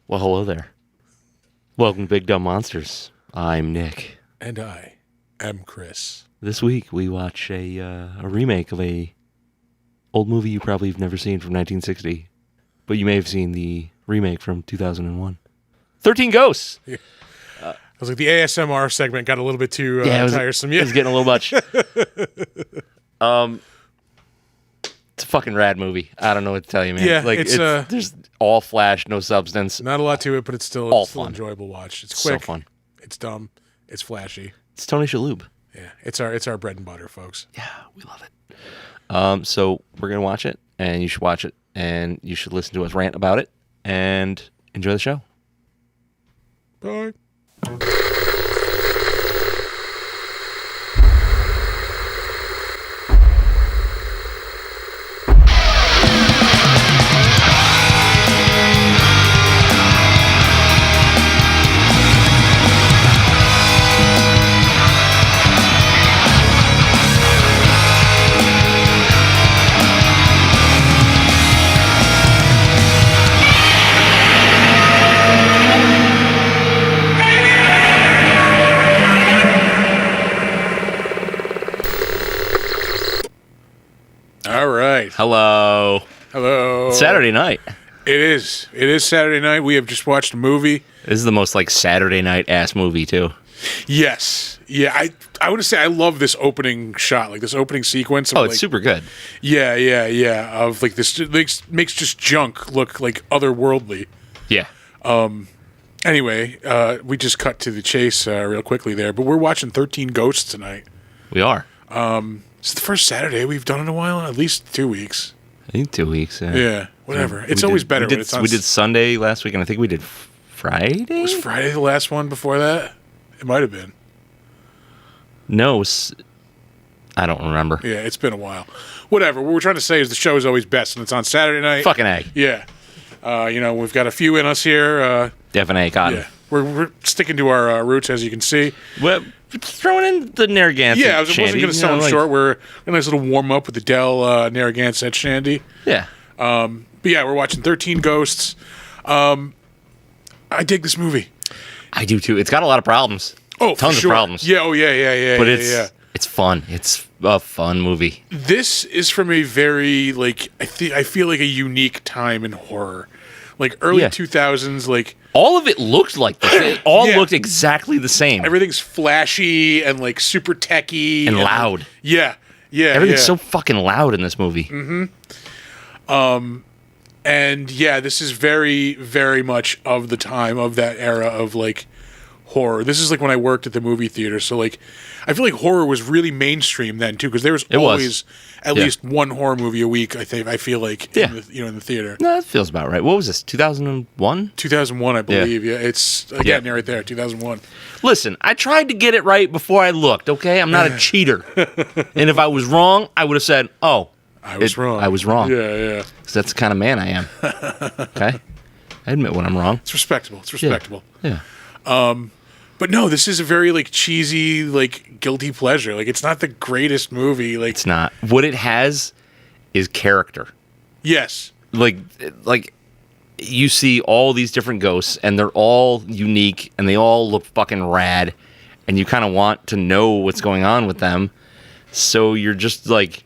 Well, hello there. Welcome to Big Dumb Monsters. I'm Nick. And I am Chris. This week we watch a remake of a old movie you probably have never seen from 1960, but you may have seen the remake from 2001. 13 Ghosts! Yeah. I was like, the ASMR segment got a little bit too tiresome. It was getting a little much. It's a fucking rad movie. I don't know what to tell you, man. Yeah, like, it's there's all flash, no substance. Not a lot to it, but it's still fun. enjoyable watch. It's quick. So fun. It's dumb. It's flashy. It's Tony Shalhoub. Yeah, it's our bread and butter, folks. Yeah, we love it. So we're gonna watch it, and you should watch it, and you should listen to us rant about it, and enjoy the show. Bye. Hello. Saturday night. It is. It is Saturday night. We have just watched a movie. This is the most like Saturday night ass movie too. Yes. Yeah. I would say I love this opening shot, like this opening sequence. Of, it's super good. Yeah. Of like this makes just junk look like otherworldly. Yeah. Anyway, we just cut to the chase real quickly there, but we're watching 13 Ghosts tonight. We are. It's the first Saturday we've done in a while, at least 2 weeks. I think 2 weeks. Yeah, whatever. It's always better when it's on. We did Sunday last week, and I think we did Friday? Was Friday the last one before that? It might have been. No, I don't remember. Yeah, it's been a while. Whatever. What we're trying to say is the show is always best, and it's on Saturday night. Fucking A. Yeah. We've got a few in us here. Definitely cotton. Yeah. We're sticking to our roots, as you can see. Well, throwing in the Narragansett. Yeah, I wasn't going to sell them short. We're a nice little warm up with the Dell Narragansett Shandy. Yeah. But yeah, we're watching 13 Ghosts. I dig this movie. I do too. It's got a lot of problems. Oh, tons for sure. of problems. Yeah. Oh, yeah. But it's fun. It's a fun movie. This is from a very I feel like a unique time in horror, like early 2000s. Like all of it looked like this. It all looked exactly the same. Everything's flashy and like super techy and loud. Yeah. Everything's so fucking loud in this movie. Mm-hmm. And yeah, this is very, very much of the time of that era of like horror. This is like when I worked at the movie theater, so like I feel like horror was really mainstream then too, because there was always at least one horror movie a week. I feel like in the theater. No, that feels about right. What was this? 2001? 2001, I believe. Yeah, it's again right there. 2001. Listen, I tried to get it right before I looked. Okay, I'm not a cheater, and if I was wrong, I would have said, "Oh, I was wrong." I was wrong. Yeah. Because that's the kind of man I am. Okay, I admit when I'm wrong. It's respectable. Yeah. But no, this is a very like cheesy, like guilty pleasure. Like it's not the greatest movie. Like it's not. What it has is character. Yes. Like you see all these different ghosts, and they're all unique, and they all look fucking rad, and you kind of want to know what's going on with them. So you're just like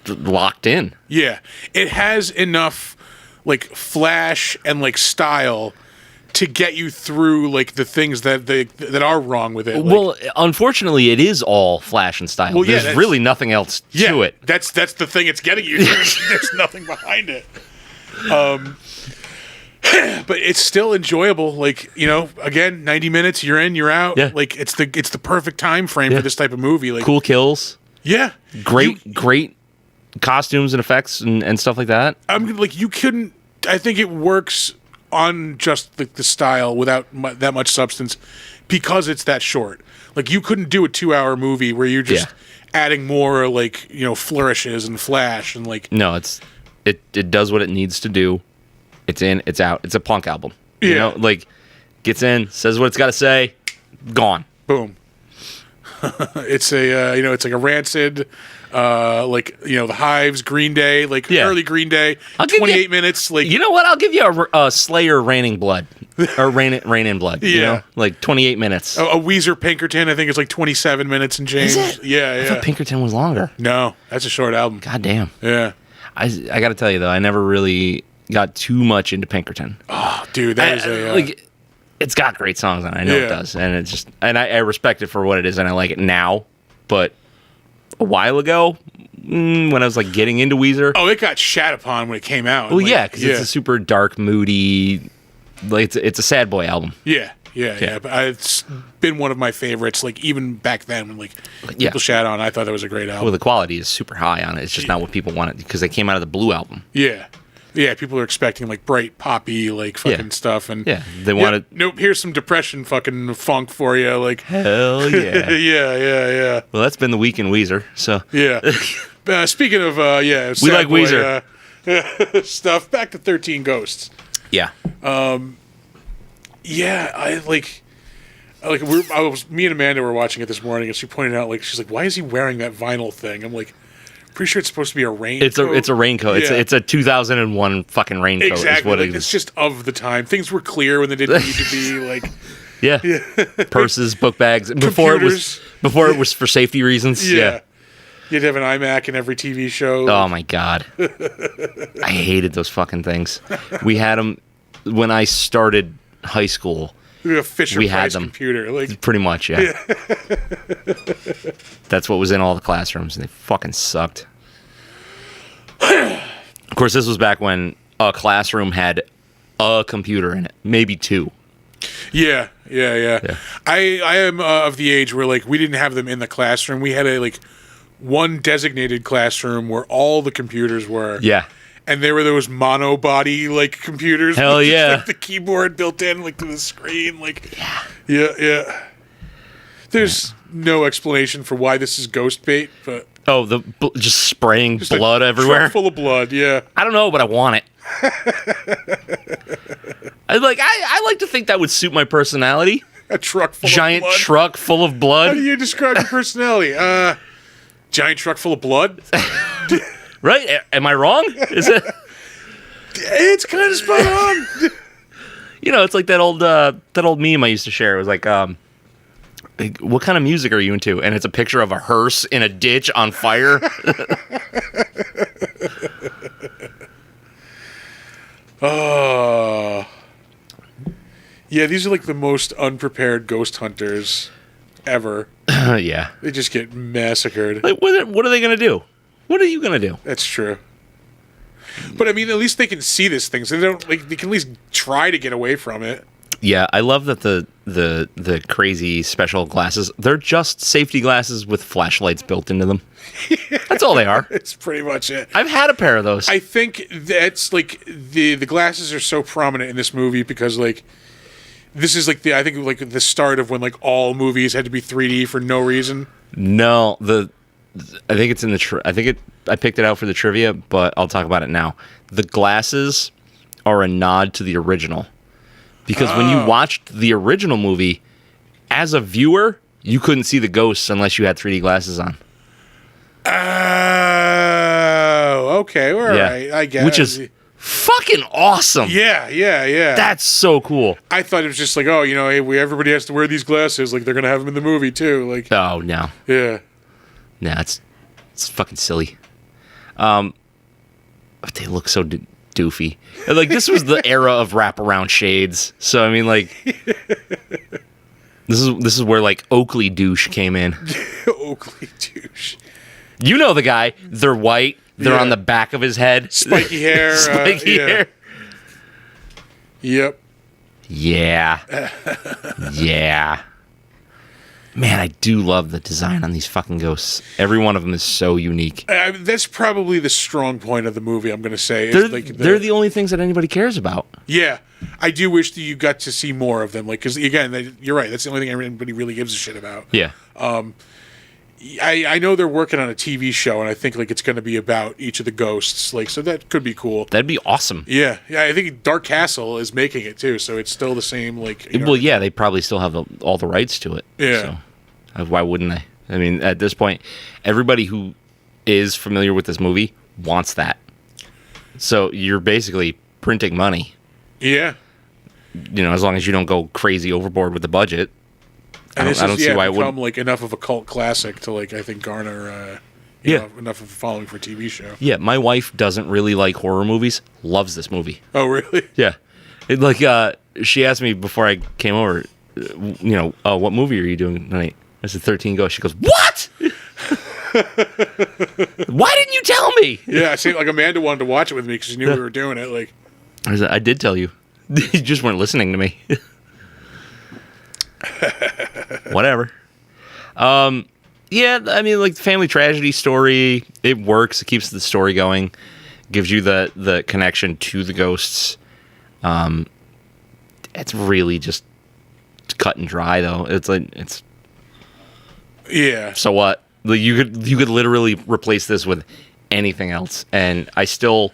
locked in. Yeah, it has enough like flash and like style to get you through like the things that are wrong with it. Like, well, unfortunately, it is all flash and style. Well, there's really nothing else to it. That's the thing it's getting you. There's nothing behind it. But it's still enjoyable. Like, again, 90 minutes, you're in, you're out. Yeah. Like it's the perfect time frame for this type of movie. Like cool kills. Yeah. Great costumes and effects and stuff like that. You couldn't. I think it works on just the style without that much substance because it's that short. Like you couldn't do a 2-hour movie where you're just adding more like flourishes and flash and like. No, it does what it needs to do. It's in, it's out. It's a punk album. You know, like gets in, says what it's got to say, gone. Boom. It's a it's like a Rancid, the Hives, Green Day, early Green Day. 28 minutes. You know what? I'll give you a Slayer Raining Blood or Rain in Blood. Yeah. You know, like 28 minutes. A Weezer Pinkerton, I think it's like 27 minutes and change. Is it? Yeah, I thought Pinkerton was longer. No, that's a short album. God damn. Yeah. I got to tell you though, I never really got too much into Pinkerton. Oh, dude, that is it's got great songs on it. I know it does, and it's just, and I respect it for what it is, and I like it now. But a while ago, when I was like getting into Weezer, it got shat upon when it came out. Well, because it's a super dark, moody, it's a sad boy album. Yeah. But it's been one of my favorites. Like even back then, when people shat on, I thought that was a great album. Well, the quality is super high on it. It's just not what people wanted because they came out of the Blue album. Yeah, people are expecting like bright poppy fucking stuff, and they wanted. Nope, here's some depression fucking funk for you. Like hell yeah, yeah. Well, that's been the week in Weezer. So yeah. Speaking of we like Weezer stuff. Back to 13 Ghosts. Yeah. Yeah, me and Amanda were watching it this morning, and she pointed out she's like, why is he wearing that vinyl thing? I'm like, pretty sure it's supposed to be a raincoat. It's a raincoat. Yeah. It's a 2001 fucking raincoat. Exactly. Is what it is. It's just of the time. Things were clear when they didn't need to be Yeah. Purses, book bags. Before it was for safety reasons. Yeah. You'd have an iMac in every TV show. Oh my god. I hated those fucking things. We had them when I started high school. A Fisher we Price had them. computer. Pretty much, yeah. That's what was in all the classrooms, and they fucking sucked. Of course, this was back when a classroom had a computer in it, maybe two. Yeah. I am of the age where we didn't have them in the classroom. We had a one designated classroom where all the computers were. Yeah. And there were those mono body computers. Hell yeah. The keyboard built in to the screen. Yeah. There's no explanation for why this is ghost bait, but just spraying blood everywhere. Truck full of blood. Yeah. I don't know, but I want it. I like to think that would suit my personality. A truck full giant of blood. truck full of blood. How do you describe your personality? Giant truck full of blood. Right? Am I wrong? Is it? It's kind of spot on. It's like that old meme I used to share. It was like, what kind of music are you into? And it's a picture of a hearse in a ditch on fire. Oh. Yeah, these are the most unprepared ghost hunters ever. Yeah. They just get massacred. What are they going to do? What are you going to do? That's true. But I mean, at least they can see this thing, so they don't they can at least try to get away from it. Yeah, I love that the crazy special glasses, they're just safety glasses with flashlights built into them. That's all they are. It's pretty much it. I've had a pair of those. I think that's the glasses are so prominent in this movie because this is the start of when all movies had to be 3D for no reason. No, I think it's in the I picked it out for the trivia, but I'll talk about it now. The glasses are a nod to the original. Because when you watched the original movie, as a viewer, you couldn't see the ghosts unless you had 3D glasses on. Oh, okay, all right, I guess. Which is fucking awesome. Yeah. That's so cool. I thought it was just everybody has to wear these glasses, they're gonna have them in the movie too. Oh no. Yeah. No, it's fucking silly. But they look so doofy. This was the era of wraparound shades. So I mean, this is where Oakley douche came in. Oakley douche. You know the guy. They're white. They're on the back of his head. Spiky hair. Hair. Yep. Yeah. Yeah. Man, I do love the design on these fucking ghosts. Every one of them is so unique. That's probably the strong point of the movie, I'm going to say. They're the only things that anybody cares about. Yeah. I do wish that you got to see more of them. Because, again, you're right. That's the only thing anybody really gives a shit about. Yeah. I know they're working on a TV show, and I think it's going to be about each of the ghosts. So that could be cool. That'd be awesome. Yeah. I think Dark Castle is making it, too. So it's still the same, Well, yeah, they probably still have all the rights to it. Yeah. So. Why wouldn't they? I mean, at this point, everybody who is familiar with this movie wants that. So you're basically printing money. Yeah. As long as you don't go crazy overboard with the budget. I don't see why it wouldn't. Like enough of a cult classic to like I think garner enough of a following for a TV show. Yeah, my wife doesn't really like horror movies. Loves this movie. Oh really? Yeah, she asked me before I came over, what movie are you doing tonight? I said 13 Ghosts. She goes, what? Why didn't you tell me? Yeah, I see. Like Amanda wanted to watch it with me because she knew we were doing it. Like, I did tell you. You just weren't listening to me. Whatever. Yeah, I mean, like family tragedy story. It works. It keeps the story going. Gives you the connection to the ghosts. It's really just cut and dry, though. It's. Yeah. So what? Like you could literally replace this with anything else, and I still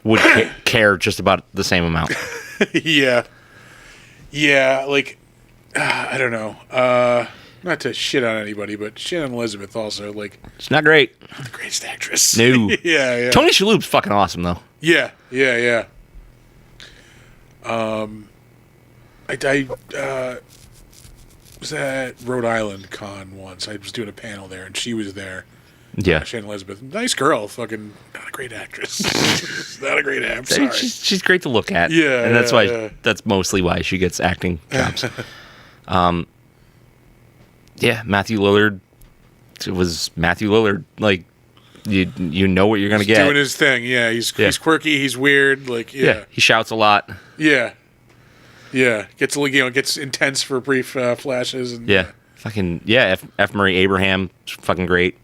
would care just about the same amount. Yeah. Yeah. Like, I don't know. Not to shit on anybody, but Shannon Elizabeth also, like... It's not great. Not the greatest actress. No. Yeah. Tony Shalhoub's fucking awesome, though. Yeah. I was at Rhode Island Con once. I was doing a panel there, and she was there. Yeah. Shannon Elizabeth. Nice girl. Fucking not a great actress. Not a great actress. Sorry. She's great to look at. Yeah. And that's mostly why she gets acting jobs. Yeah, Matthew Lillard. It was Matthew Lillard. Like, you know what you're going to get. Doing his thing. Yeah, he's quirky. He's weird. Like, yeah. He shouts a lot. Yeah. Gets intense for brief flashes. And, yeah. Fucking, yeah. F. Murray Abraham. Fucking great.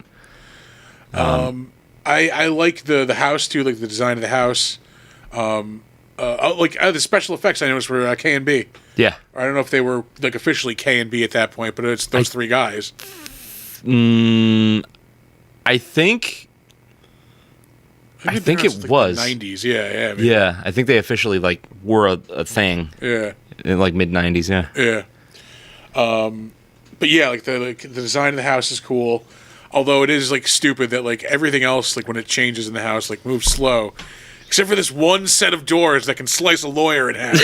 I like the house, too. Like, the design of the house. The special effects I noticed were K&B. Yeah. I don't know if they were like officially K&B at that point, but it's those three guys. I think it was the 90s. Yeah. Yeah, I think they officially like were a thing. Yeah. In like mid 90s. Yeah. Yeah. But yeah, like the design of the house is cool. Although it is like stupid that like everything else, like when it changes in the house, like moves slow. Except for this one set of doors that can slice a lawyer in half.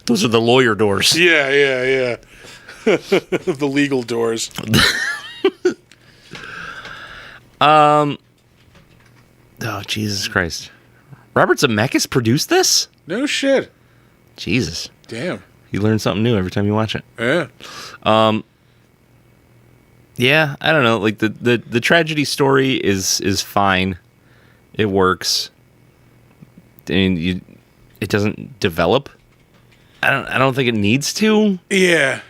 Those are the lawyer doors. Yeah. The legal doors. Oh, Jesus Christ. Robert Zemeckis produced this? No shit. Jesus. Damn. You learn something new every time you watch it. Yeah. Yeah, I don't know. Like the tragedy story is fine. It works. I mean, it doesn't develop. I don't think it needs to. Yeah.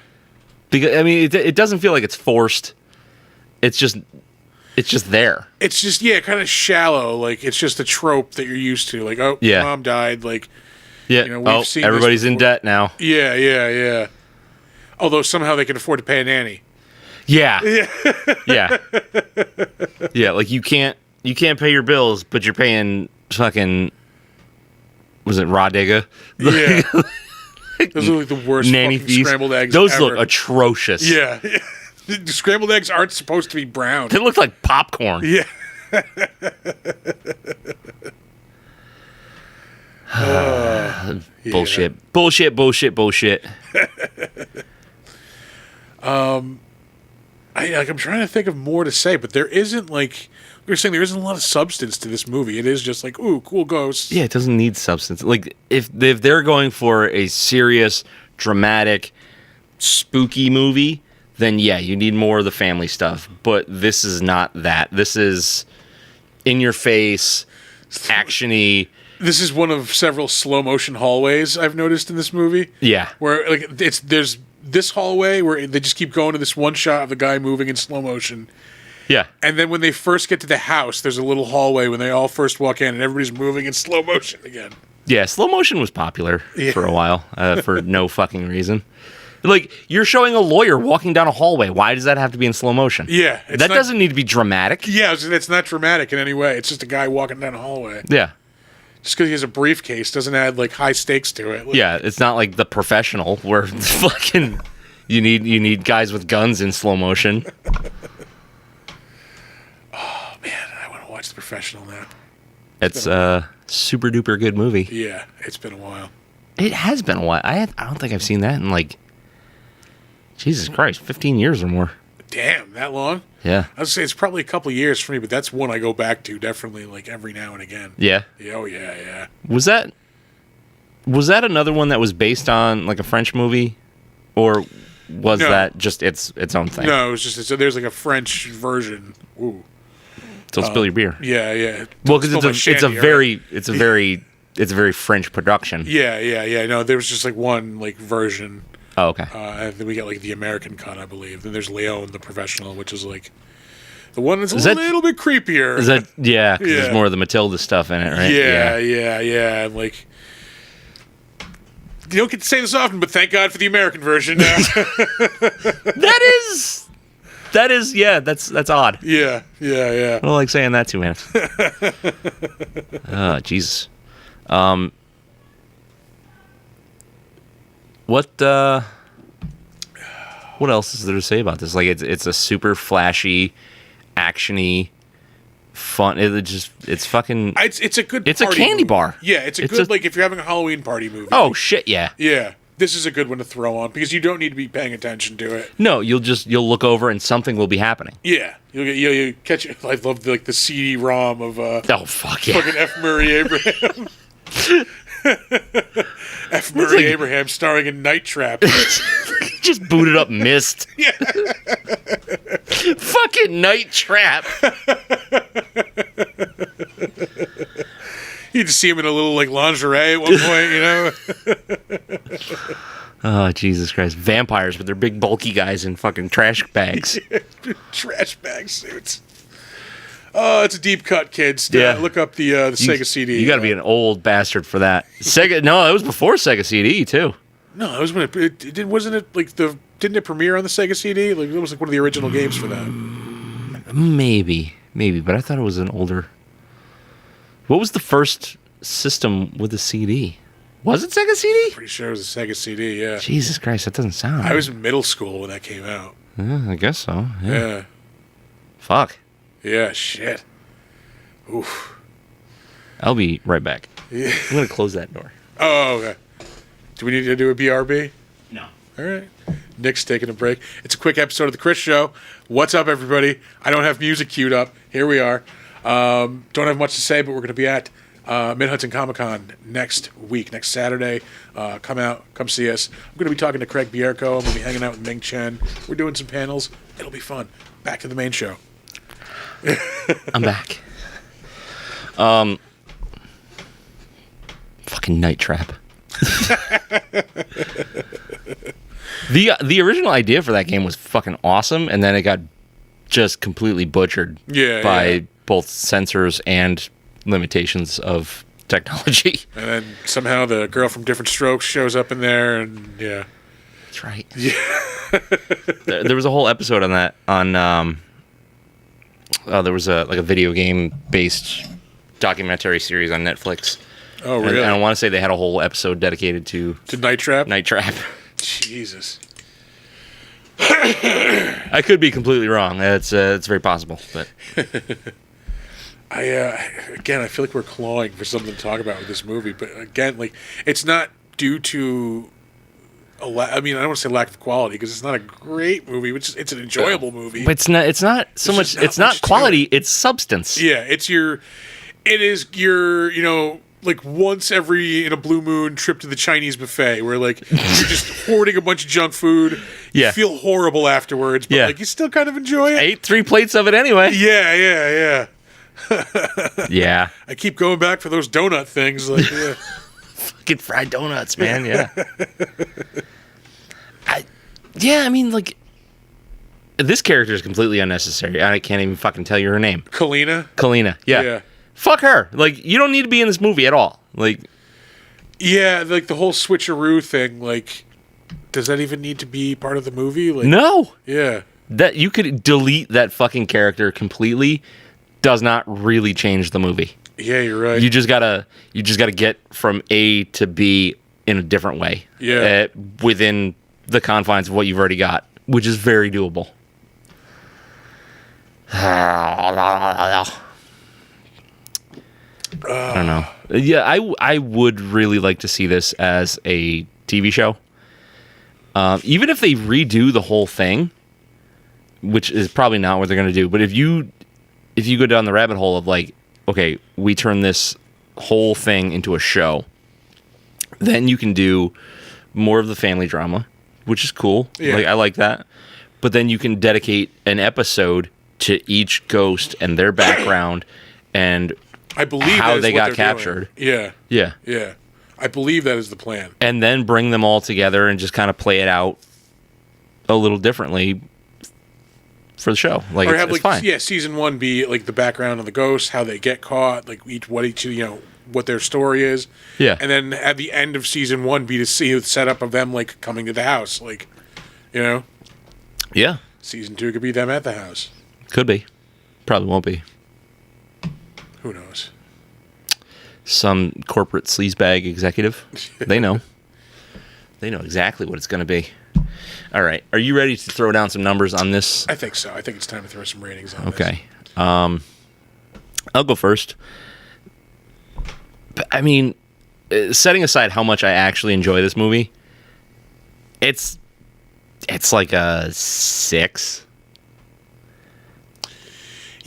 Because I mean, it doesn't feel like it's forced. It's just there. It's just kind of shallow. Like it's just a trope that you're used to. Like mom died. Like we've seen everybody's in debt now. Yeah. Although somehow they can afford to pay a nanny. Yeah. Yeah. Like you can't pay your bills, but you're paying fucking. Was it raw digger? Yeah. Those are like the worst nanny fees. Scrambled eggs. Those ever. look atrocious. Yeah. The scrambled eggs aren't supposed to be brown. They look like popcorn. Yeah. Bullshit. I'm trying to think of more to say, but there isn't like we were saying there isn't a lot of substance to this movie. It is just like, ooh, cool ghosts. Yeah, it doesn't need substance. Like if they're going for a serious, dramatic, spooky movie, then yeah, you need more of the family stuff. But this is not that. This is in your face, actiony. This is one of several slow motion hallways I've noticed in this movie. Yeah, where like there's this hallway where they just keep going to this one shot of the guy moving in slow motion. Yeah. And then when they first get to the house, there's a little hallway when they all first walk in and everybody's moving in slow motion again. Yeah, slow motion was popular for a while for no fucking reason. Like, you're showing a lawyer walking down a hallway. Why does that have to be in slow motion? Yeah. That doesn't need to be dramatic. Yeah, it's not dramatic in any way. It's just a guy walking down a hallway. Yeah. Just because he has a briefcase doesn't add, like, high stakes to it. Like, yeah, it's not like The Professional where fucking You need guys with guns in slow motion. Oh man, I want to watch The Professional now. It's a super duper good movie. Yeah, it's been a while. It has been a while. I don't think I've seen that in like, Jesus Christ, 15 years or more. Damn, that long? Yeah. I would say it's probably a couple of years for me, but that's one I go back to definitely like every now and again. Yeah. Oh yeah. Was that another one that was based on like a French movie, or was that just its own thing? No, it was just there's like a French version. Ooh. Don't spill your beer. Yeah. Well, because it's a very French production. Yeah. No, there was just like one like version. Oh, okay. And then we get like the American cut, I believe. Then there's Leon, the Professional, which is like the one that's a little bit creepier. Is that yeah? Because there's more of the Matilda stuff in it, right? Yeah. And like, you don't get to say this often, but thank God for the American version now. That is, yeah. That's odd. Yeah. I don't like saying that too, man. Oh, Jesus. What else is there to say about this? Like, it's a super flashy, actiony, fun. It's fucking. It's a good. It's a party candy movie. bar. Yeah, it's good. Like if you're having a Halloween party movie. Oh shit! Yeah. Yeah, this is a good one to throw on because you don't need to be paying attention to it. No, you'll look over and something will be happening. Yeah, you'll catch it. I love the CD-ROM of Oh fuck yeah! fucking F. Murray Abraham. F. Murray Abraham starring in Night Trap. Just booted up Mist. Yeah. Fucking Night Trap. You just see him in a little like lingerie at one point, you know. Oh Jesus Christ! Vampires, but they're big bulky guys in fucking trash bags. Trash bag suits. Oh, it's a deep cut, kids. Yeah. Look up the Sega CD. You got to be an old bastard for that. Sega? No, it was before Sega CD too. No, it was when it wasn't it like didn't it premiere on the Sega CD? Like it was like one of the original games for that. Maybe, but I thought it was an older. What was the first system with a CD? Was it Sega CD? Pretty sure it was a Sega CD. Yeah. Jesus Christ, that doesn't sound. I was in middle school when that came out. I guess so. Yeah. Fuck. Yeah. Shit. Oof. I'll be right back. Yeah. I'm gonna close that door. Oh, okay. Do we need to do a BRB? No. All right. Nick's taking a break. It's a quick episode of The Chris Show. What's up, everybody? I don't have music queued up. Here we are. Don't have much to say, but we're going to be at Mid-Hudson Comic-Con next Saturday. Come see us. I'm going to be talking to Craig Bierko. I'm going to be hanging out with Ming Chen. We're doing some panels. It'll be fun. Back to the main show. I'm back. Fucking Night Trap. The original idea for that game was fucking awesome, and then it got just completely butchered by both censors and limitations of technology. And then somehow the girl from Different Strokes shows up in there, and yeah. That's right. Yeah. There was a whole episode on that. There was a video game based documentary series on Netflix. Oh, really? And I want to say they had a whole episode dedicated to Night Trap? Night Trap. Jesus. I could be completely wrong. It's very possible, but I feel like we're clawing for something to talk about with this movie, but again, like it's not due to I don't want to say lack of quality because it's not a great movie, which it's an enjoyable movie. But it's not so much. It's not quality. It's substance. Yeah, it is your like once every in a blue moon trip to the Chinese buffet where like you're just hoarding a bunch of junk food. Yeah. You feel horrible afterwards, but like you still kind of enjoy it. I ate 3 plates of it anyway. Yeah. Yeah. I keep going back for those donut things. Like, yeah. Fucking fried donuts, man. Yeah. I mean, like, this character is completely unnecessary. I can't even fucking tell you her name. Kalina. Yeah. Fuck her. Like, you don't need to be in this movie at all. Like, yeah, like the whole switcheroo thing. Like, does that even need to be part of the movie? Like, no. Yeah. That you could delete that fucking character completely. Does not really change the movie. Yeah, you're right. You just gotta get from A to B in a different way. Yeah. Within the confines of what you've already got, which is very doable. I don't know. Yeah, I would really like to see this as a TV show. Even if they redo the whole thing, which is probably not what they're going to do. But if you go down the rabbit hole of like, okay, we turn this whole thing into a show, then you can do more of the family drama, which is cool. Yeah. Like, I like that. But then you can dedicate an episode to each ghost and their background and I believe how that is they what got they're captured. doing. Yeah. Yeah. I believe that is the plan. And then bring them all together and just kind of play it out a little differently for the show. Like, Or have it's fine. Yeah, season 1 be like the background of the ghosts, how they get caught, like what their story is. Yeah. And then at the end of season 1 be to see the setup of them like coming to the house, like, Yeah. Season 2 could be them at the house. Could be. Probably won't be. Who knows? Some corporate sleazebag executive. They know. They know exactly what it's going to be. All right. Are you ready to throw down some numbers on this? I think so. I think it's time to throw some ratings on Okay. I'll go first. I mean, setting aside how much I actually enjoy this movie, it's like a 6.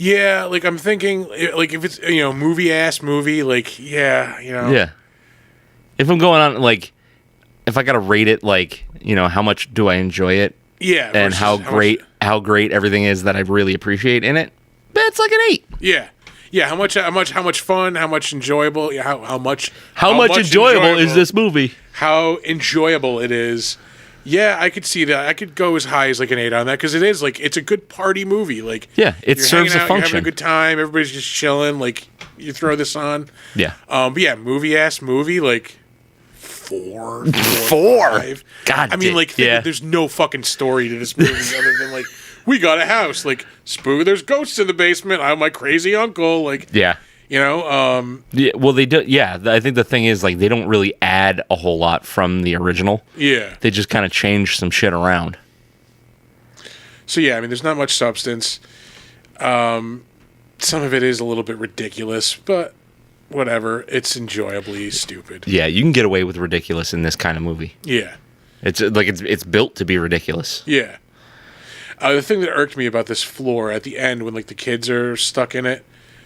Yeah, like I'm thinking, like if it's movie-ass movie, like Yeah. If I'm going on, like, if I gotta rate it, like, how much do I enjoy it? Yeah, And how great everything is that I really appreciate in it. It's like an 8. Yeah. How much fun? How much enjoyable? Yeah, how much enjoyable is this movie? How enjoyable it is. Yeah, I could see that. I could go as high as like an 8 on that because it is like it's a good party movie. Like it serves a function. You're having a good time. Everybody's just chilling. Like you throw this on. Yeah. But yeah, movie-ass movie like 4, 4. 5. God. I mean, like there's no fucking story to this movie other than like we got a house. Like there's ghosts in the basement. I'm my crazy uncle. Like Yeah. Yeah, well, they do. Yeah, I think the thing is, like, they don't really add a whole lot from the original. Yeah. They just kind of change some shit around. So, yeah, I mean, there's not much substance. Some of it is a little bit ridiculous, but whatever. It's enjoyably stupid. Yeah, you can get away with ridiculous in this kind of movie. Yeah. It's like it's built to be ridiculous. Yeah. The thing that irked me about this floor at the end when, like, the kids are stuck in it,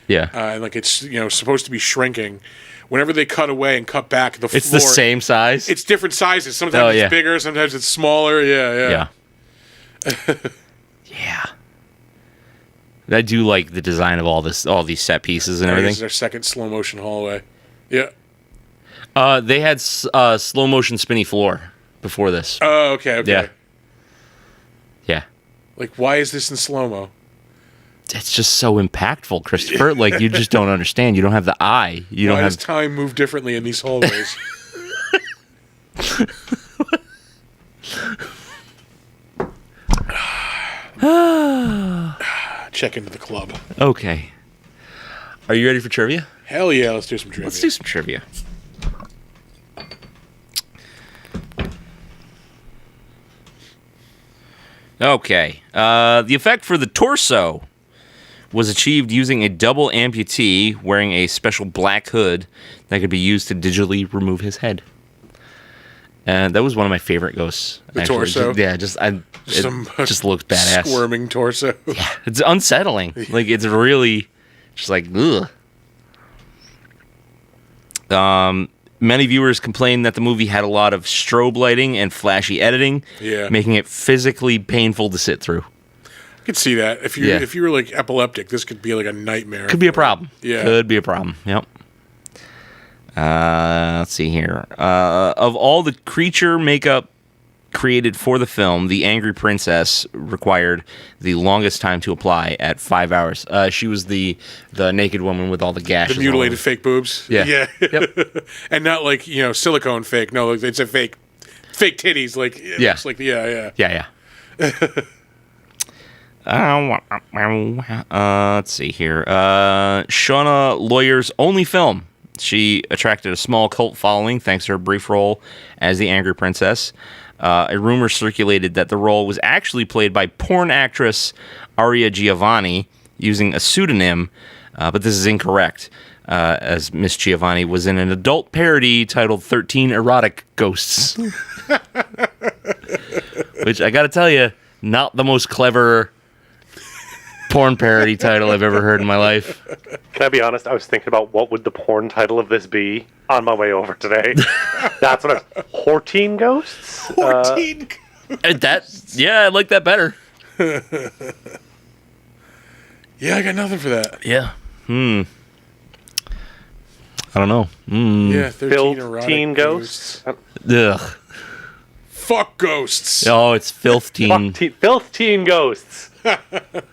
Yeah. and like it's supposed to be shrinking. Whenever they cut away and cut back, the floor, It's the same size. It's different sizes. Sometimes it's bigger, sometimes it's smaller. Yeah. Yeah. I do like the design of all these set pieces and everything. This is our second slow motion hallway. Yeah. They had slow motion spinny floor before this. Oh, okay. Yeah. Like, why is this in slow mo? It's just so impactful, Christopher. Like, you just don't understand. You don't have the eye. You don't Why have does time move differently in these hallways? Check into the club. Okay. Are you ready for trivia? Hell yeah, let's do some trivia. Let's do some trivia. Okay. The effect for the torso was achieved using a double amputee wearing a special black hood that could be used to digitally remove his head. And that was one of my favorite ghosts. The torso? Yeah, it just looked badass. Squirming torso. Yeah, it's unsettling. Like, it's really just like, ugh. Many viewers complained that the movie had a lot of strobe lighting and flashy editing, making it physically painful to sit through. I could see that. If you were like epileptic, this could be like a nightmare. Could be a problem. Yeah. Could be a problem. Yep. Let's see here. Of all the creature makeup created for the film, the Angry Princess required the longest time to apply at 5 hours. She was the naked woman with all the gashes. The mutilated fake boobs. Yeah. Yep. And not like, silicone fake. No, it's a fake titties. Like, it looks like, yeah. Let's see here. Shauna Lawyer's only film. She attracted a small cult following thanks to her brief role as the Angry Princess. A rumor circulated that the role was actually played by porn actress Aria Giovanni using a pseudonym, but this is incorrect, as Miss Giovanni was in an adult parody titled 13 Erotic Ghosts. Which, I gotta tell you, not the most clever porn parody title I've ever heard in my life. Can I be honest? I was thinking about what would the porn title of this be on my way over today. That's what I was... Horteen Ghosts? 14. I like that better. Yeah, I got nothing for that. Yeah. I don't know. Yeah, 13 erotic 15 Ghosts? Ugh. Fuck ghosts. Oh, it's Filth Teen. Filth Teen Ghosts.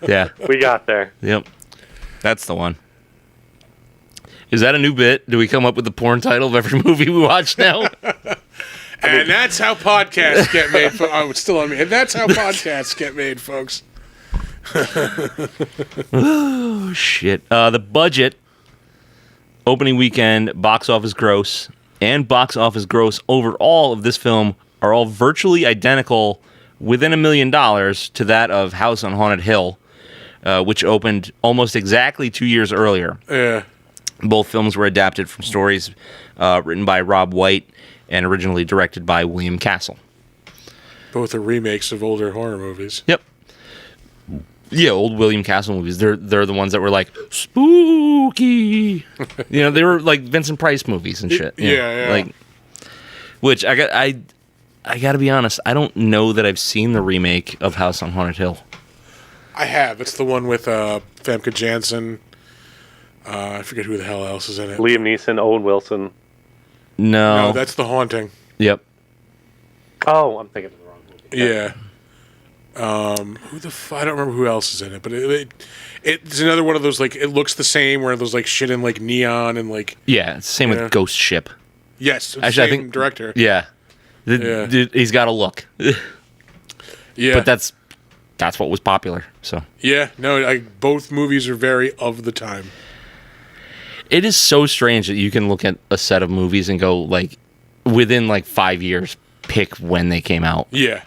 Yeah. We got there. Yep. That's the one. Is that a new bit? Do we come up with the porn title of every movie we watch now? And that's how podcasts get made. Oh, it's still on me. And that's how podcasts get made, folks. Oh, shit. The budget, opening weekend, box office gross, and box office gross overall of this film are all virtually identical, within $1 million, to that of House on Haunted Hill, which opened almost exactly 2 years earlier. Yeah. Both films were adapted from stories written by Rob White and originally directed by William Castle. Both are remakes of older horror movies. Yep. Yeah, old William Castle movies. They're the ones that were like spooky. They were like Vincent Price movies and shit. Yeah. Like, which I got to be honest, I don't know that I've seen the remake of House on Haunted Hill. I have. It's the one with Famke Janssen. I forget who the hell else is in it. Liam Neeson, Owen Wilson. No, that's The Haunting. Yep. Oh, I'm thinking of the wrong movie. Yeah. I don't remember who else is in it, but it's another one of those, like, it looks the same, where there's like shit in like neon and like. Yeah, it's the same with Ghost Ship. Yes, actually, I think director. Yeah, Dude, he's got a look. Yeah, but that's what was popular. So yeah, no, both movies are very of the time. It is so strange that you can look at a set of movies and go, like, within like 5 years, pick when they came out. Yeah.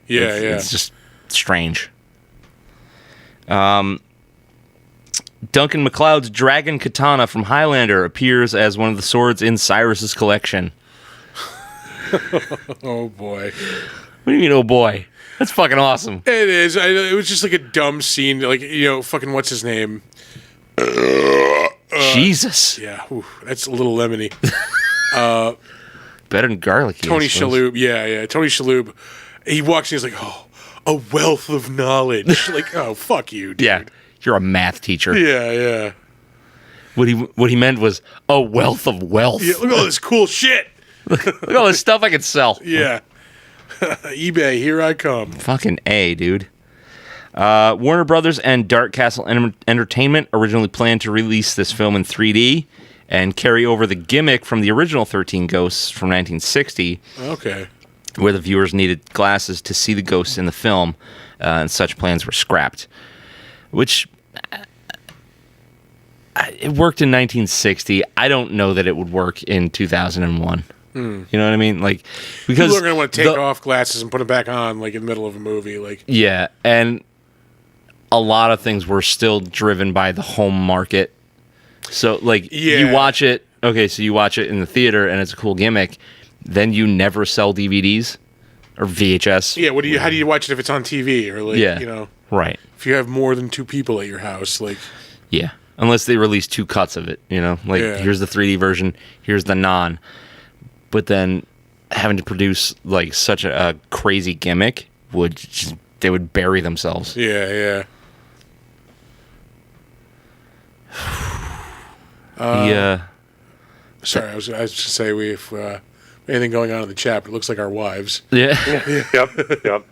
It's just strange. Duncan MacLeod's dragon katana from Highlander appears as one of the swords in Cyrus's collection. Oh boy. What do you mean, oh boy? That's fucking awesome. It is. It was just like a dumb scene. Like, fucking what's his name? Jesus. Yeah, that's a little lemony. Better than garlicky. Tony Shalhoub. Yeah. Tony Shalhoub. He walks in, he's like, oh, a wealth of knowledge. Like, oh, fuck you, dude. Yeah, you're a math teacher. Yeah. What he meant was a wealth of wealth. Yeah, look at all this cool shit. Look at all this stuff I could sell. Yeah. eBay, here I come. Fucking A, dude. Warner Brothers and Dark Castle Entertainment originally planned to release this film in 3D and carry over the gimmick from the original 13 Ghosts from 1960. Okay. Where the viewers needed glasses to see the ghosts in the film, and such plans were scrapped. Which, it worked in 1960. I don't know that it would work in 2001. You know what I mean? Like, because people are going to want to take off glasses and put them back on, like, in the middle of a movie. Like, yeah, and a lot of things were still driven by the home market. So, like, you watch it, so you watch it in the theater, and it's a cool gimmick. Then you never sell DVDs or VHS. Yeah, how do you watch it if it's on TV or like, right. If you have more than two people at your house, like, yeah, unless they release two cuts of it, here's the 3D version, here's the non. But then having to produce like such a crazy gimmick they would bury themselves. Yeah. Sorry, I was just say we've anything going on in the chat, but it looks like our wives. Yeah. Yep.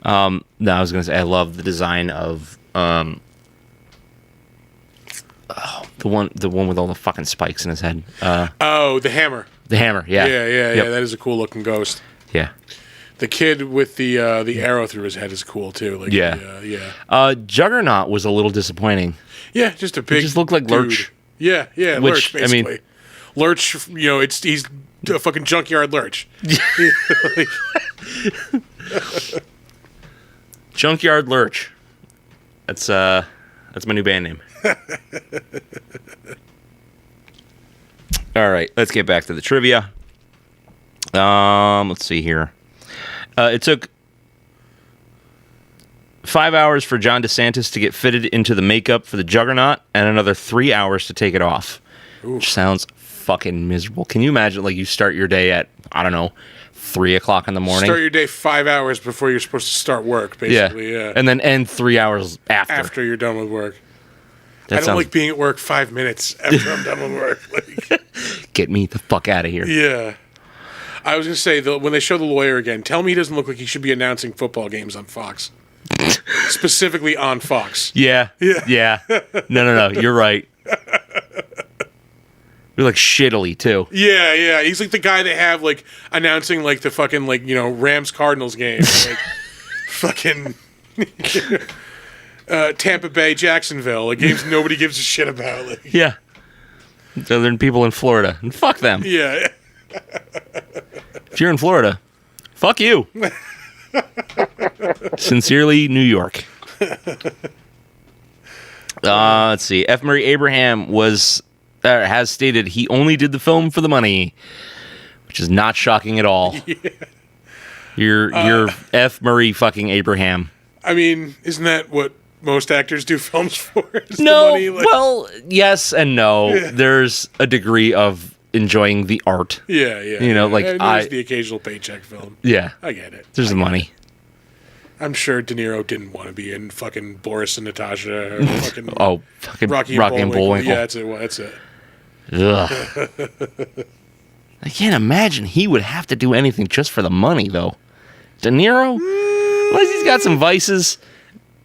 No, I was gonna say I love the design of the one with all the fucking spikes in his head. The hammer. The hammer, yeah. Yeah. That is a cool looking ghost. Yeah. The kid with the arrow through his head is cool too. Like, yeah. Juggernaut was a little disappointing. Yeah, just a big. It just looked like dude. Lurch. Yeah, Which, Lurch, basically. Lurch, he's a fucking junkyard Lurch. Like, Junkyard Lurch. That's my new band name. All right, let's get back to the trivia. Let's see here. It took 5 hours for John DeSantis to get fitted into the makeup for the Juggernaut, and another 3 hours to take it off. Oof. Which sounds fucking miserable. Can you imagine, like, you start your day at, I don't know, 3 o'clock in the morning? Start your day 5 hours before you're supposed to start work, basically, yeah. And then end 3 hours after. After you're done with work. That I don't sounds... like being at work 5 minutes after I'm done with work. Like, Get me the fuck out of here. yeah. I was going to say, when they show the lawyer again, tell me he doesn't look like he should be announcing football games on Fox. Specifically on Fox. Yeah. No. You're right. You're like shittily too. Yeah. He's like the guy they have like announcing like the fucking like Rams Cardinals game, like fucking Tampa Bay Jacksonville, like games nobody gives a shit about. Like. Yeah. Other than people in Florida, and fuck them. Yeah. If you're in Florida, fuck you. Sincerely, New York. Let's see. F. Murray Abraham has stated he only did the film for the money, which is not shocking at all. Yeah. You're F. Murray fucking Abraham. I mean, isn't that what most actors do films for? No, the money? Like, well, yes and no. Yeah. There's a degree of enjoying the art. yeah. Like there's the occasional paycheck film. Yeah. I get it. There's the money. I'm sure De Niro didn't want to be in fucking Boris and Natasha or fucking fucking Rocky and Bullwinkle. Yeah, that's it. Ugh. I can't imagine he would have to do anything just for the money, though. De Niro? Unless he's got some vices.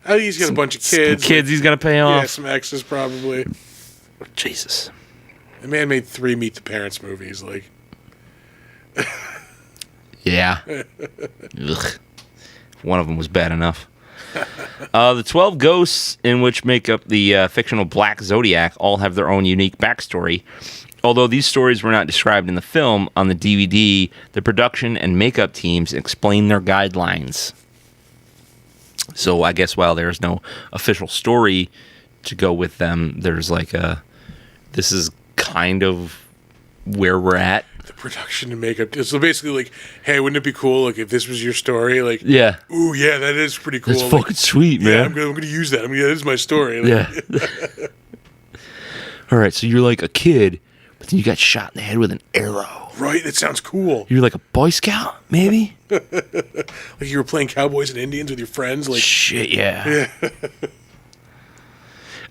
I think he's got a bunch of kids. Kids he's got to pay off. Yeah, some exes probably. Jesus. The man made 3 Meet the Parents movies. Like, yeah. Ugh. One of them was bad enough. The 12 ghosts in which make up the fictional Black Zodiac all have their own unique backstory. Although these stories were not described in the film, on the DVD, the production and makeup teams explain their guidelines. So I guess while there's no official story to go with them, there's like this is kind of where we're at. the production and makeup. So basically, like, hey, wouldn't it be cool, like, if this was your story? Like, Yeah. ooh, yeah, that is pretty cool. That's Like, fucking sweet, yeah, man. I'm gonna use that. That is my story. Like, Yeah. All right, so you're like a kid, but then you got shot in the head with an arrow. right. That sounds cool. You're like a Boy Scout, maybe? Like you were playing cowboys and Indians with your friends. Like, Shit, yeah.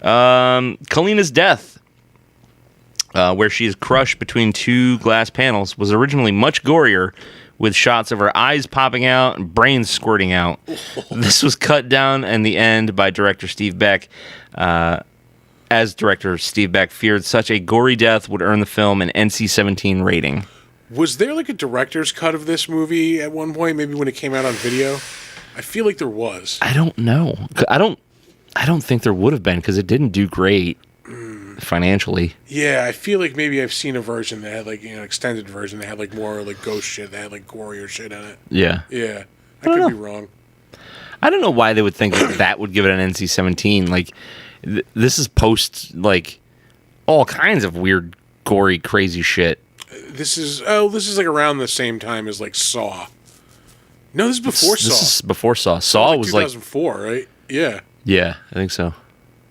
Kalina's death, where she is crushed between two glass panels, was originally much gorier, with shots of her eyes popping out and brains squirting out. This was cut down in the end by director Steve Beck. As director Steve Beck feared such a gory death would earn the film an NC-17 rating. was there like a director's cut of this movie at one point? Maybe when it came out on video. I feel like there was. I don't know. I don't think there would have been, because it didn't do great financially. Yeah, I feel like maybe I've seen a version that had like, you know, extended version that had like more like ghost shit, that had like gorier shit in it. Yeah. Yeah, I could be wrong. I don't know why they would think that would give it an NC-17. Like, this is post, like, all kinds of weird, gory, crazy shit. This is like around the same time as like Saw. No, this is before Saw. This is before Saw. Saw was like 2004, right? Yeah. Yeah, I think so.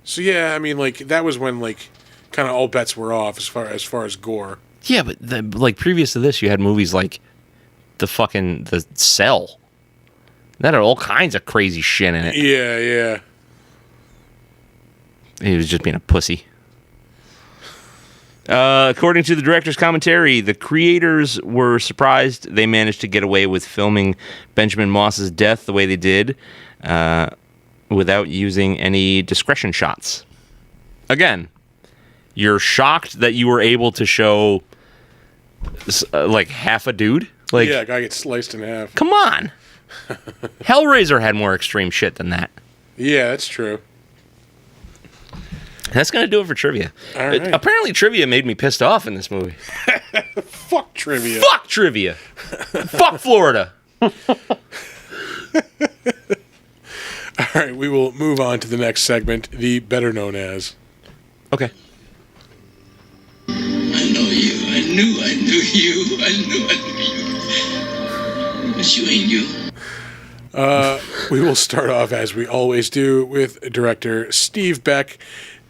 So yeah, I mean, like that was when like kind of all bets were off as far as gore. Yeah, but like previous to this, you had movies like the Cell. That had all kinds of crazy shit in it. Yeah, yeah. He was just being a pussy. According to the director's commentary, the creators were surprised they managed to get away with filming Benjamin Moss's death the way they did, without using any discretion shots. Again, you're shocked that you were able to show like half a dude? Like, Yeah, a guy gets sliced in half. come on. Hellraiser had more extreme shit than that. Yeah, that's true. That's going to do it for trivia. All right. Apparently, trivia made me pissed off in this movie. Fuck trivia. Fuck trivia. Fuck Florida. All right, we will move on to the next segment, the better known as. Okay. I know you. I knew you. But you ain't you. We will start off, as we always do, with director Steve Beck.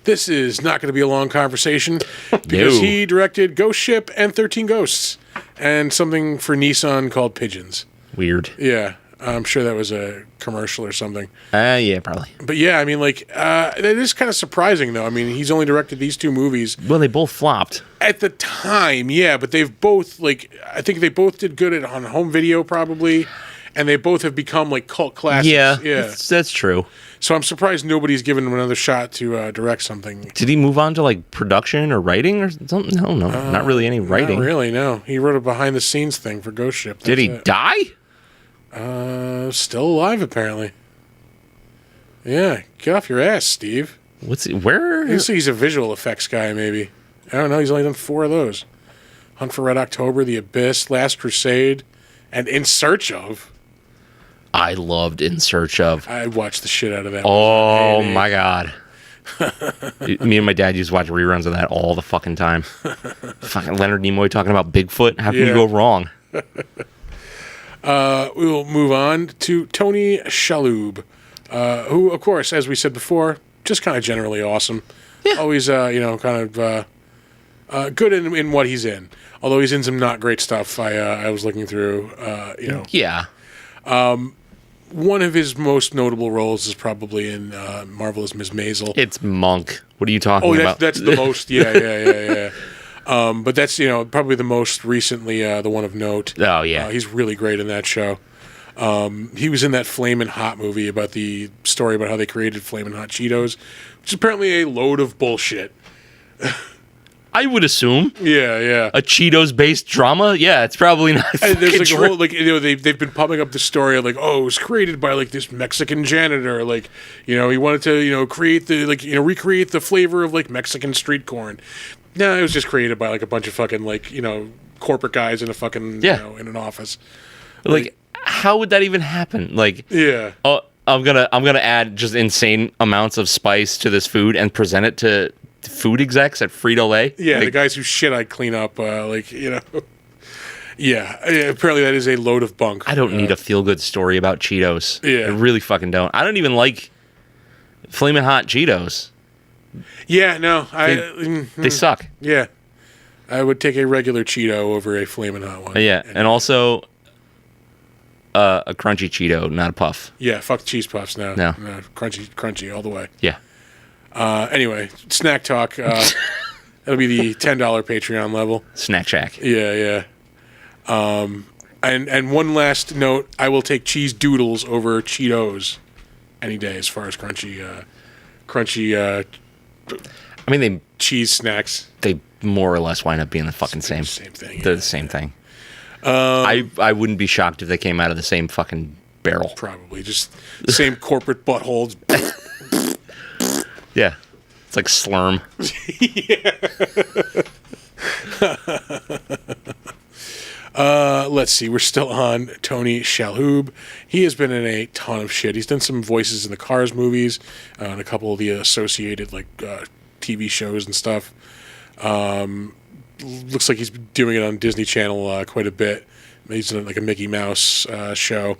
This is not going to be a long conversation because he directed Ghost Ship and 13 Ghosts and something for Nissan called Pigeons. Weird. Yeah, I'm sure that was a commercial or something. Yeah, probably. But yeah, I mean, like, that is kind of surprising, though. I mean, he's only directed these two movies. Well, they both flopped. At the time, yeah, but they've both, like, I think they both did good on home video, probably. And they both have become, like, cult classics. Yeah. That's true. So I'm surprised nobody's given him another shot to direct something. Did he move on to, like, production or writing or something? No, not really any writing. Not really, no. He wrote a behind-the-scenes thing for Ghost Ship. Did he die? Still alive, apparently. Yeah, get off your ass, Steve. Where? He's a visual effects guy, maybe. I don't know. He's only done 4 of those. Hunt for Red October, The Abyss, Last Crusade, and In Search Of. I loved In Search Of. I watched the shit out of that. Oh, my God. Me and my dad used to watch reruns of that all the fucking time. Fucking Leonard Nimoy talking about Bigfoot. How can you go wrong? We will move on to Tony Shalhoub, who, of course, as we said before, just kind of generally awesome. Yeah. Always, kind of good in what he's in. Although he's in some not great stuff. I was looking through, Yeah. One of his most notable roles is probably in Marvelous Ms. Maisel. It's Monk. What are you talking about? That's the most. Yeah. But that's, probably the most recently the one of note. Oh, yeah. He's really great in that show. He was in that Flamin' Hot movie about the story about how they created Flamin' Hot Cheetos, which is apparently a load of bullshit. I would assume. Yeah. A Cheetos-based drama? Yeah, it's probably not. And there's like true. a whole, like, they've been pumping up the story of, like, oh, it was created by, like, this Mexican janitor. Like, he wanted to, create the, like, recreate the flavor of, like, Mexican street corn. No, it was just created by, like, a bunch of fucking, like, corporate guys in a fucking, in an office. Like, how would that even happen? Like, yeah. Oh, I'm gonna add just insane amounts of spice to this food and present it to food execs at Frito-Lay. Yeah, like, the guys whose shit I clean up, Yeah, apparently that is a load of bunk. I don't need a feel-good story about Cheetos. Yeah. I really fucking don't. I don't even like Flamin' Hot Cheetos. Yeah, no. They suck. Yeah. I would take a regular Cheeto over a Flamin' Hot one. Yeah, and also a crunchy Cheeto, not a puff. Yeah, fuck cheese puffs now. No. Crunchy all the way. Yeah. Anyway, snack talk. That'll be the $10 Patreon level. Snack Shack. Yeah. And one last note: I will take cheese doodles over Cheetos any day, as far as crunchy. I mean, cheese snacks. They more or less wind up being the fucking same. Same thing. They're the same thing. I wouldn't be shocked if they came out of the same fucking barrel. Probably just the same corporate buttholes. Yeah, it's like Slurm. Let's see. We're still on Tony Shalhoub. He has been in a ton of shit. He's done some voices in the Cars movies and a couple of the associated TV shows and stuff. Looks like he's been doing it on Disney Channel quite a bit. He's in like a Mickey Mouse show.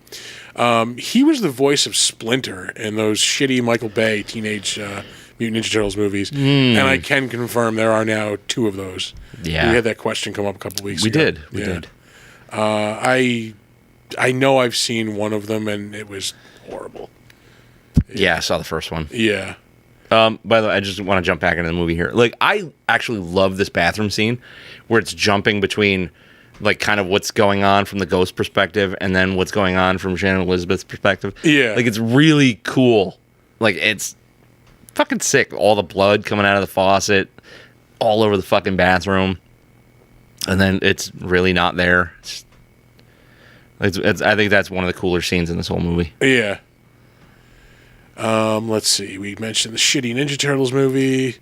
He was the voice of Splinter in those shitty Michael Bay Teenage Mutant Ninja Turtles movies. And I can confirm there are now 2 of those. Yeah. We had that question come up a couple weeks ago. We did. I know I've seen one of them, and it was horrible. Yeah, I saw the first one. Yeah. By the way, I just want to jump back into the movie here. Like, I actually love this bathroom scene where it's jumping between, like, kind of what's going on from the ghost perspective and then what's going on from Shannon Elizabeth's perspective. Yeah. Like, it's really cool. Like, it's fucking sick. All the blood coming out of the faucet all over the fucking bathroom. And then it's really not there. I think that's one of the cooler scenes in this whole movie. Yeah. Let's see. We mentioned the shitty Ninja Turtles movie.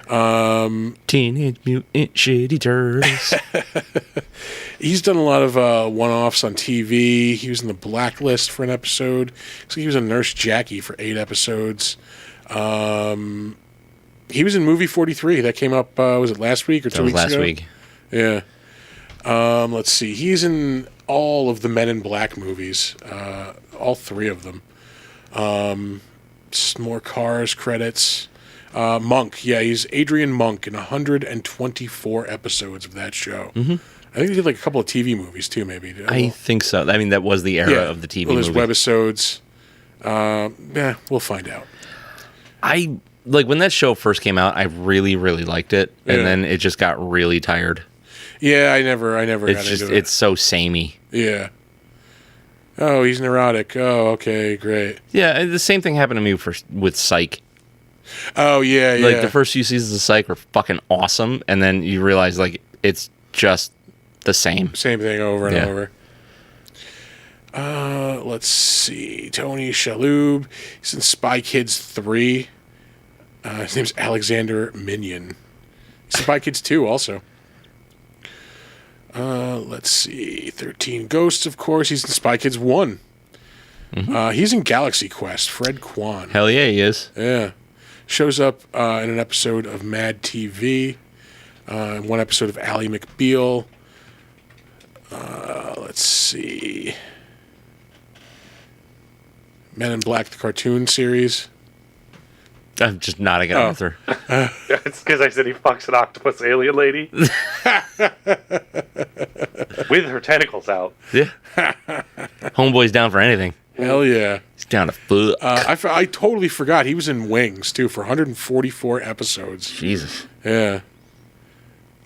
Teenage Mutant Shitty Turtles. He's done a lot of one-offs on TV. He was in The Blacklist for an episode. So he was in Nurse Jackie for 8 episodes. He was in movie 43. That came up, was it last week or 2 weeks ago? Last week. Yeah. Let's see. He's in all of the Men in Black movies. All 3 of them. Some more Cars credits. Monk. Yeah, he's Adrian Monk in 124 episodes of that show. Mm-hmm. I think he did like a couple of TV movies too, maybe. I think so. I mean, that was the era of the TV there's movie. webisodes. We'll find out. I like when that show first came out. I really, really liked it, and then it just got really tired. Yeah, I never It's got just into it. it's so samey. Yeah. Oh, he's neurotic. Oh, okay, great. Yeah, the same thing happened to me with Psych. Oh, yeah. Like the first few seasons of Psych were fucking awesome, and then you realize like it's just the same. Same thing over and over. Let's see. Tony Shalhoub. He's in Spy Kids 3. His name's Alexander Minion. He's in Spy Kids 2 also. Let's see. 13 Ghosts, of course. He's in Spy Kids 1. Mm-hmm. He's in Galaxy Quest. Fred Kwan. Hell yeah, he is. Yeah. Shows up in an episode of Mad TV. One episode of Ally McBeal. Let's see. Men in Black, the cartoon series. I'm just nodding at Arthur. It's because I said he fucks an octopus alien lady. With her tentacles out. Yeah. Homeboy's down for anything. Hell yeah. He's down to fuck. I totally forgot. He was in Wings, too, for 144 episodes. Jesus. Yeah.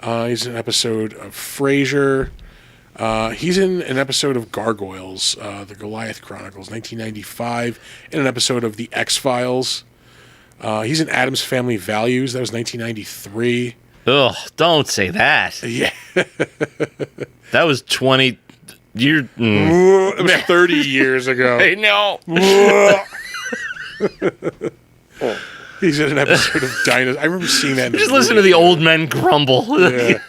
He's in an episode of Frasier. He's in an episode of Gargoyles, the Goliath Chronicles, 1995. In an episode of The X-Files. He's in Addams Family Values. That was 1993. Ugh, don't say that. Yeah. That was 20... You're... It was 30 years ago. I know. He's in an episode of Dinosaurs. I remember seeing that. Just listen to the old men grumble. Yeah.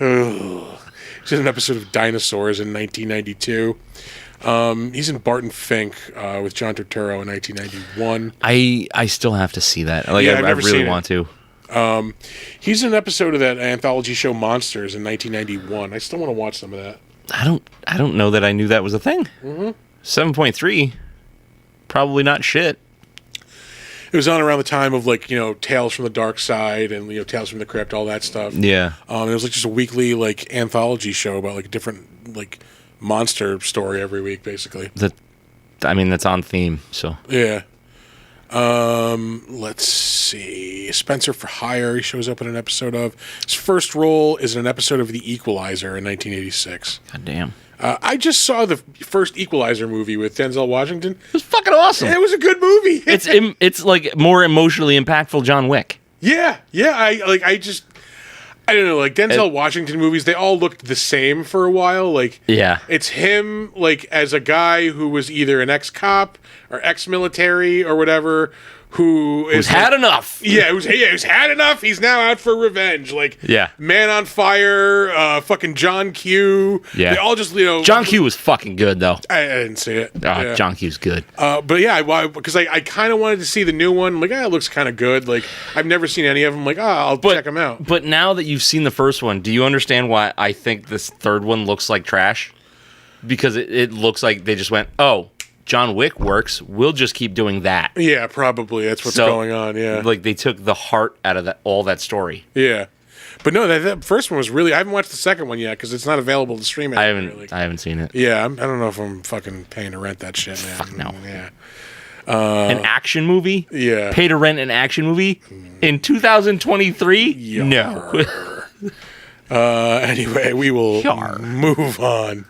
He's in an episode of Dinosaurs in 1992. He's in Barton Fink with John Turturro in 1991. I still have to see that. Like, I really want to. He's in an episode of that anthology show Monsters in 1991. I still want to watch some of that. I don't know that I knew that was a thing. Mm-hmm. 7.3, probably not shit. It was on around the time of like Tales from the Dark Side and Tales from the Crypt, all that stuff. Yeah. It was like just a weekly like anthology show about like a different like monster story every week, basically. That's on theme. So yeah. Let's see. Spencer for Hire. He shows up in an episode of. His first role is in an episode of The Equalizer in 1986. God damn. I just saw the first Equalizer movie with Denzel Washington. It was fucking awesome. It was a good movie. It's like more emotionally impactful John Wick. Yeah. I don't know, like Denzel Washington movies, they all looked the same for a while. Like, yeah, it's him like as a guy who was either an ex-cop or ex-military or whatever, who's had enough. Yeah, who's had enough. He's now out for revenge. Like, yeah, Man on Fire, fucking John Q. Yeah, they all just John Q was fucking good though. I didn't see it. Yeah. John Q's good. But yeah, because I kind of wanted to see the new one. Like, it looks kind of good. Like, I've never seen any of them. Like, I'll check them out. But now that you've seen the first one, do you understand why I think this third one looks like trash? Because it looks like they just went, oh, John Wick works. We'll just keep doing that. Yeah, probably. That's what's going on. Yeah, like they took the heart out of all that story. Yeah, but no, that first one was really. I haven't watched the second one yet because it's not available to stream. I haven't seen it. Yeah, I don't know if I'm fucking paying to rent that shit, man. Fuck no. Yeah. An action movie? Yeah. Pay to rent an action movie in 2023? No. Anyway, we will move on.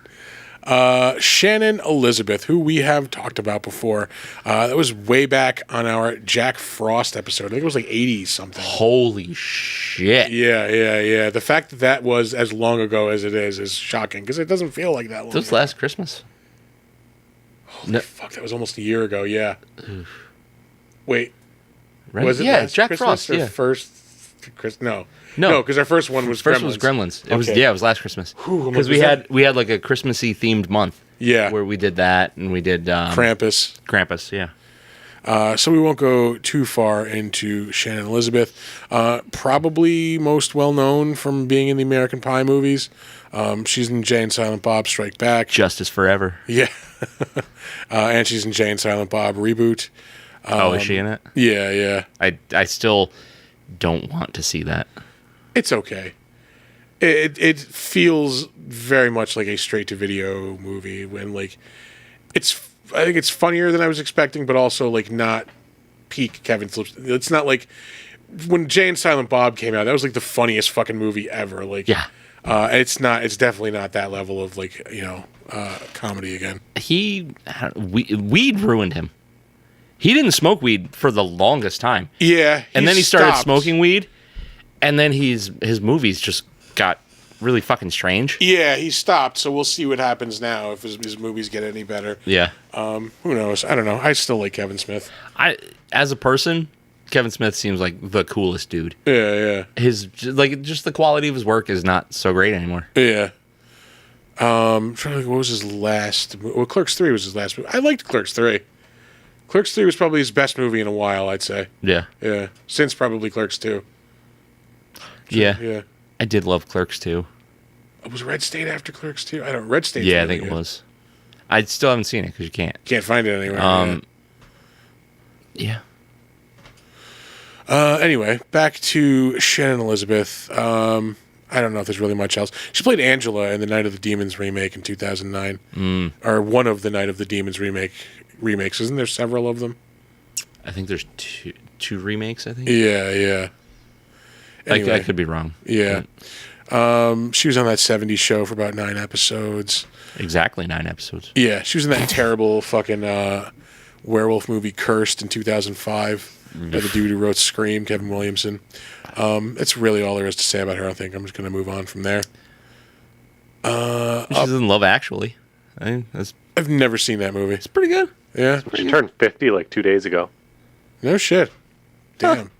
Shannon Elizabeth, who we have talked about before. That was way back on our Jack Frost episode. I think it was like 80-something. Holy shit. Yeah. The fact that was as long ago as it is shocking, because it doesn't feel like that long. This was last Christmas. Holy fuck, that was almost a year ago, yeah. Wait, Right? was it yeah, last Jack Christmas Frost. or Yeah. first Christmas? No. No, because our first one was First Gremlins. one was Gremlins. It was Okay. it was last Christmas. Whew, Because was that- we had like a Christmassy themed month. Yeah. Where we did that and we did Krampus. Krampus, yeah. So we won't go too far into Shannon Elizabeth. Probably most well known from being in the American Pie movies. She's in Jay and Silent Bob Strike Back. Justice Forever. Yeah. And she's in Jay and Silent Bob Reboot. Is she in it? Yeah, yeah. I still don't want to see that. It's okay. It feels very much like a straight to video movie when like I think it's funnier than I was expecting, but also like not peak Kevin Phillips. It's not like when Jay and Silent Bob came out, that was like the funniest fucking movie ever. Like Yeah. it's definitely not that level of like, comedy again. Weed ruined him. He didn't smoke weed for the longest time. Yeah. And then he started stopped. smoking weed, and then his movies just got really fucking strange. Yeah, he stopped, so we'll see what happens now if his movies get any better. Yeah. Who knows? I don't know. I still like Kevin Smith. As a person, Kevin Smith seems like the coolest dude. Yeah, yeah. Just the quality of his work is not so great anymore. Yeah. I'm trying to think, what was his last? Well, Clerks 3 was his last movie. I liked Clerks 3. Clerks 3 was probably his best movie in a while, I'd say. Yeah. Yeah. Since probably Clerks 2. Yeah. Yeah. I did love Clerks too. Was Red State after Clerks 2? I don't Red State. Yeah, I think it was. I still haven't seen it because you can't. Can't find it anywhere. Yeah. Anyway, back to Shannon Elizabeth. I don't know if there's really much else. She played Angela in the Night of the Demons remake in 2009. Or one of the Night of the Demons remakes. Isn't there several of them? I think there's two remakes, I think. Yeah, yeah. Anyway, I could be wrong. Yeah. She was on that 70s show for about 9 episodes. Exactly 9 episodes. Yeah, she was in that terrible fucking werewolf movie Cursed in 2005 by the dude who wrote Scream, Kevin Williamson. That's really all there is to say about her, I think. I'm just going to move on from there. She's in Love Actually. That's I've never seen that movie. pretty good. Yeah? She turned 50 like 2 days ago. No shit. Damn.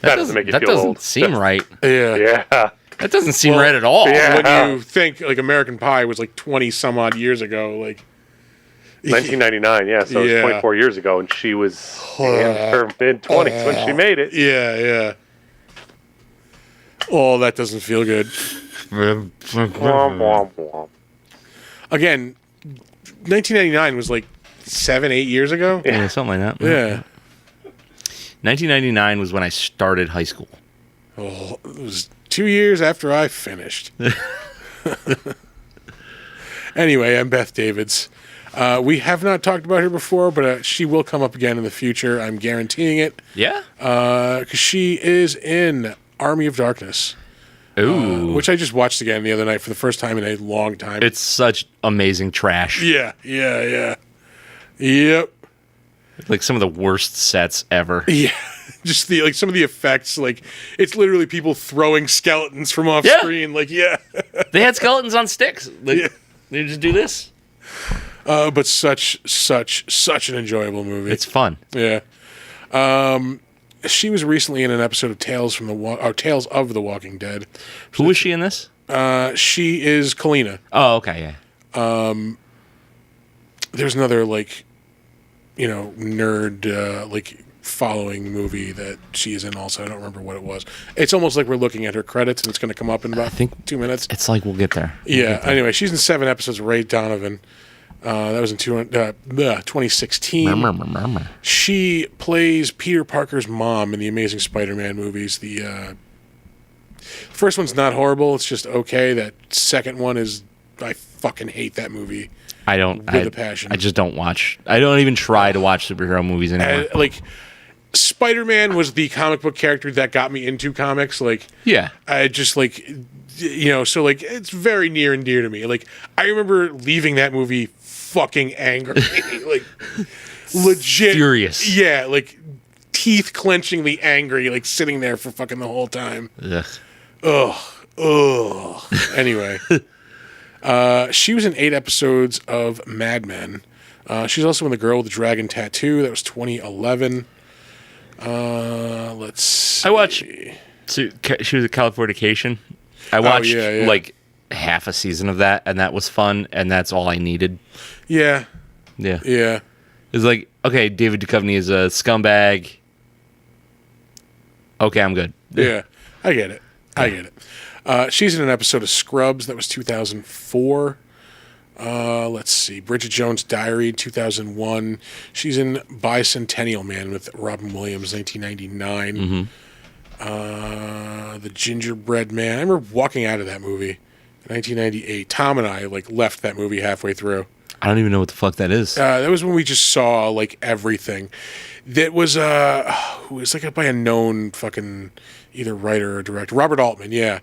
That doesn't make you that feel doesn't old. seem right. Yeah. Yeah. That doesn't seem right at all. yeah. When you think, like, American Pie was, like, 20 some odd years ago, like... 1999, yeah. So it Yeah. was 24 years ago, and she was in her mid-20s when she made it. Yeah, yeah. Oh, that doesn't feel good. Womp, womp, womp. Again, 1999 was, like, 7-8 years ago? Yeah, something like that. Yeah. 1999 was when I started high school. Oh, it was 2 years after I finished. Anyway, I'm Beth Davids. We have not talked about her before, but she will come up again in the future. I'm guaranteeing it. Yeah? Because she is in Army of Darkness, Ooh. which I just watched again the other night for the first time in a long time. It's such amazing trash. Yeah, yeah, yeah. Yep. Like some of the worst sets ever. Yeah. Just some of the effects, like it's literally people throwing skeletons from off Yeah. screen. Like, yeah. They had skeletons on sticks. Like, Yeah. They just do this. But such an enjoyable movie. It's fun. Yeah. She was recently in an episode of Tales of the Walking Dead. Who was she in this? She is Kalina. Oh, okay, yeah. There's another nerd following movie that she is in also. I don't remember what it was. It's almost like we're looking at her credits and it's going to come up in about 2 minutes. It's like we'll get there. Yeah. Anyway, she's in 7 episodes of Ray Donovan. That was in 2016. She plays Peter Parker's mom in the Amazing Spider-Man movies. The first one's not horrible. It's just okay. That second one is... I fucking hate that movie. I don't... With a passion. I just don't watch... I don't even try to watch superhero movies anymore. Spider-Man was the comic book character that got me into comics. Yeah. I just it's very near and dear to me. I remember leaving that movie fucking angry. Legit. Furious. Yeah, teeth clenchingly angry, sitting there for fucking the whole time. Ugh. Anyway. She was in 8 episodes of Mad Men. She's also in The Girl with the Dragon Tattoo. That was 2011. Let's see. I watched. So she was a Californication. I watched like half a season of that, and that was fun, and that's all I needed. Yeah. Yeah. It's like, okay, David Duchovny is a scumbag. Okay, I'm good. Yeah, I get it. She's in an episode of Scrubs. That was 2004. Let's see. Bridget Jones' Diary, 2001. She's in Bicentennial Man with Robin Williams, 1999. The Gingerbread Man. I remember walking out of that movie in 1998. Tom and I left that movie halfway through. I don't even know what the fuck that is. That was when we just saw everything. That was who was by a known fucking either writer or director, Robert Altman, yeah.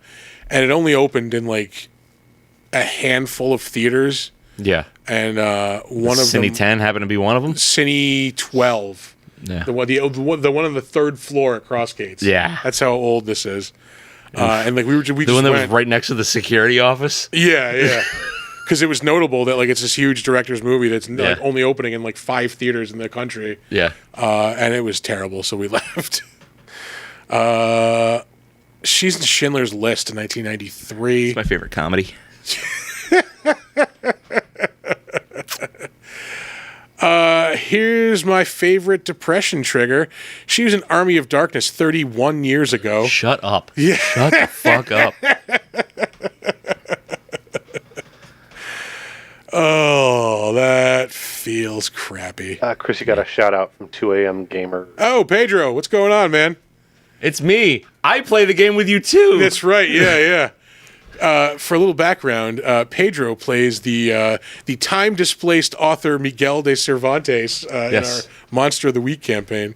And it only opened in a handful of theaters. Yeah. And one of Cine them, 10 happened to be one of them. Cine 12. Yeah. The one on the third floor at Crossgates. Yeah. That's how old this is. And we the just one that went, was right next to the security office. Yeah. Because it was notable that it's this huge director's movie that's only opening in 5 theaters in the country. Yeah. And it was terrible, so we left. She's in Schindler's List in 1993. It's my favorite comedy. Here's my favorite depression trigger. She was in Army of Darkness 31 years ago. Shut up. Yeah. Shut the fuck up. Oh, that feels crappy. Chris, you got a shout out from 2 a.m. Gamer. Oh, Pedro, what's going on, man? It's me. I play the game with you too. That's right. Yeah. For a little background, Pedro plays the time-displaced author Miguel de Cervantes in our Monster of the Week campaign.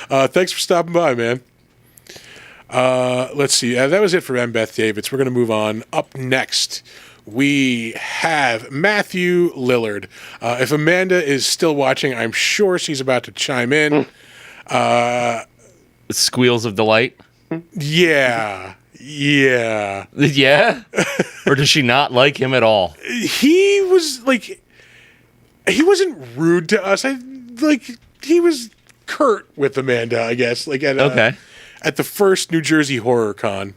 Thanks for stopping by, man. Let's see. That was it for M. Beth Davids. We're going to move on. Up next, we have Matthew Lillard. If Amanda is still watching, I'm sure she's about to chime in. Squeals of delight. Yeah. Yeah? Or does she not like him at all? He was he wasn't rude to us. He was curt with Amanda, I guess. At the first New Jersey Horror Con.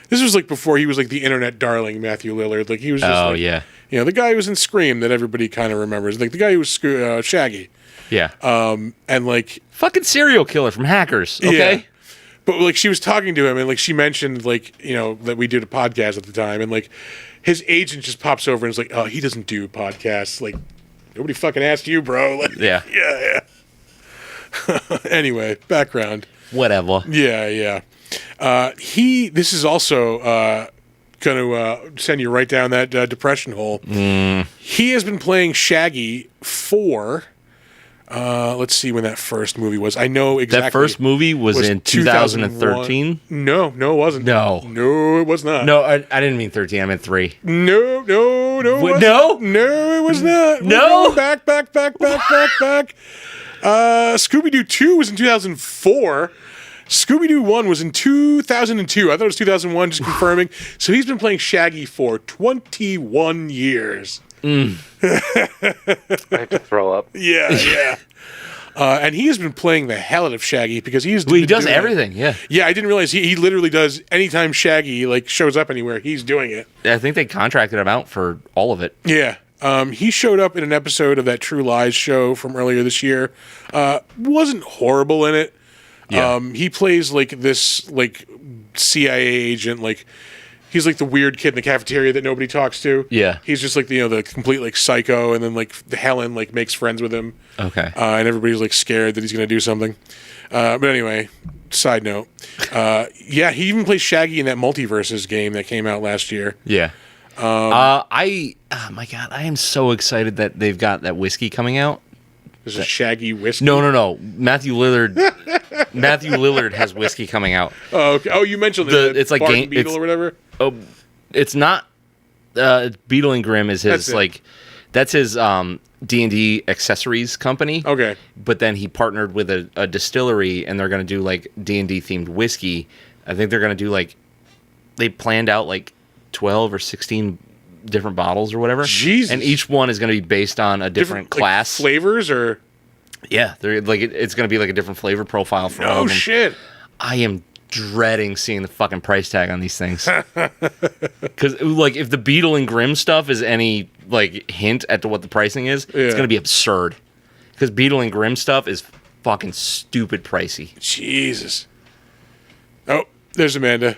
This was before he was the internet darling Matthew Lillard. He was just the guy who was in Scream that everybody kind of remembers. The guy who was Shaggy. Yeah. And fucking serial killer from Hackers. Okay. Yeah. But she was talking to him and she mentioned that we did a podcast at the time and his agent just pops over and is oh, he doesn't do podcasts. Nobody fucking asked you, bro. Yeah. Yeah. Anyway, background. Whatever. Yeah. This is also going to send you right down that depression hole. He has been playing Shaggy for. Let's see when that first movie was. I know exactly. That first movie was in 2013? No, it wasn't. No, it was not. No, I didn't mean 13. I meant 3. No. What, no, it was not. No. Back. Scooby-Doo 2 was in 2004. Scooby-Doo 1 was in 2002. I thought it was 2001, just confirming. So he's been playing Shaggy for 21 years. I have to throw up. Yeah. And he has been playing the hell out of Shaggy because he does everything. Yeah. Yeah, I didn't realize he literally does. Anytime Shaggy shows up anywhere, he's doing it. I think they contracted him out for all of it. Yeah. He showed up in an episode of that True Lies show from earlier this year. Wasn't horrible in it. Yeah. He plays this CIA agent. He's the weird kid in the cafeteria that nobody talks to. Yeah. He's just the complete psycho, and then Helen makes friends with him. Okay. And everybody's scared that he's going to do something. But anyway, side note. He even plays Shaggy in that Multiverses game that came out last year. Yeah. Oh my God, I am so excited that they've got that whiskey coming out. There's a Shaggy whiskey. No. Matthew Lillard has whiskey coming out. Oh, okay. Oh, you mentioned it's like Barton Beetle or whatever. Oh, it's not. Beetle and Grimm is his that's his D&D accessories company. Okay. But then he partnered with a distillery, and they're going to do D&D themed whiskey. I think they're going to do they planned out 12 or 16 different bottles or whatever. Jesus. And each one is going to be based on a different class. Like, flavors or... Yeah, they're like it's going to be like a different flavor profile for all Oh, of them. shit. I am dreading seeing the fucking price tag on these things. Because, like, if the Beetle and Grimm stuff is any, like, hint at to what the pricing is, it's going to be absurd. Because Beetle and Grimm stuff is fucking stupid pricey. Jesus. Oh, there's Amanda.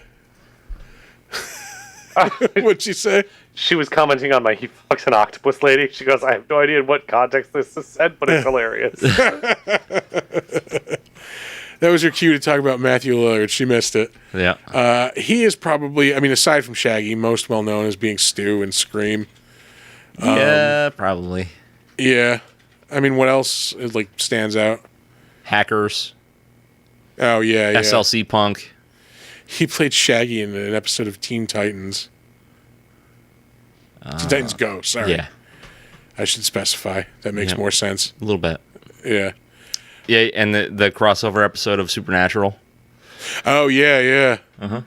What'd she say? She was commenting on my "he fucks an octopus" lady. She goes, "I have no idea in what context this is said, but it's hilarious." That was her cue to talk about Matthew Lillard. She missed it. Yeah. He is probably, I mean, aside from Shaggy, most well known as being Stu and Scream. Yeah, probably. Yeah. I mean, what else like stands out? Hackers. Oh, yeah. SLC Punk. He played Shaggy in an episode of Teen Titans. Teen Titans Go, sorry. Yeah. I should specify. That makes more sense. A little bit. Yeah. Yeah, and the crossover episode of Supernatural. Oh, yeah. Uh-huh.